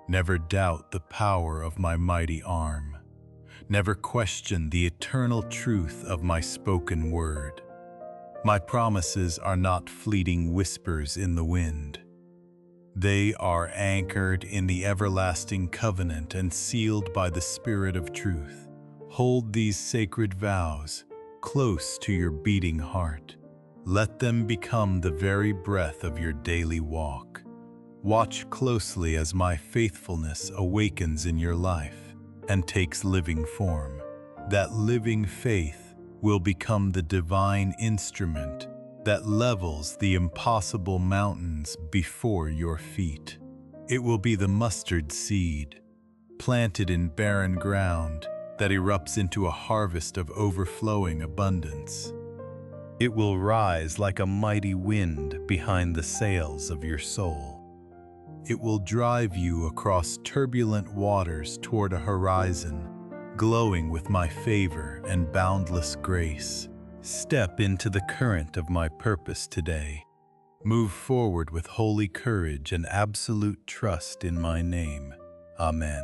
Never doubt the power of my mighty arm. Never question the eternal truth of my spoken word. My promises are not fleeting whispers in the wind. They are anchored in the everlasting covenant and sealed by the Spirit of truth. Hold these sacred vows close to your beating heart. Let them become the very breath of your daily walk. Watch closely as my faithfulness awakens in your life and takes living form. That living faith will become the divine instrument that levels the impossible mountains before your feet. It will be the mustard seed, planted in barren ground, that erupts into a harvest of overflowing abundance. It will rise like a mighty wind behind the sails of your soul. It will drive you across turbulent waters toward a horizon, glowing with my favor and boundless grace. Step into the current of my purpose today. Move forward with holy courage and absolute trust in my name. Amen.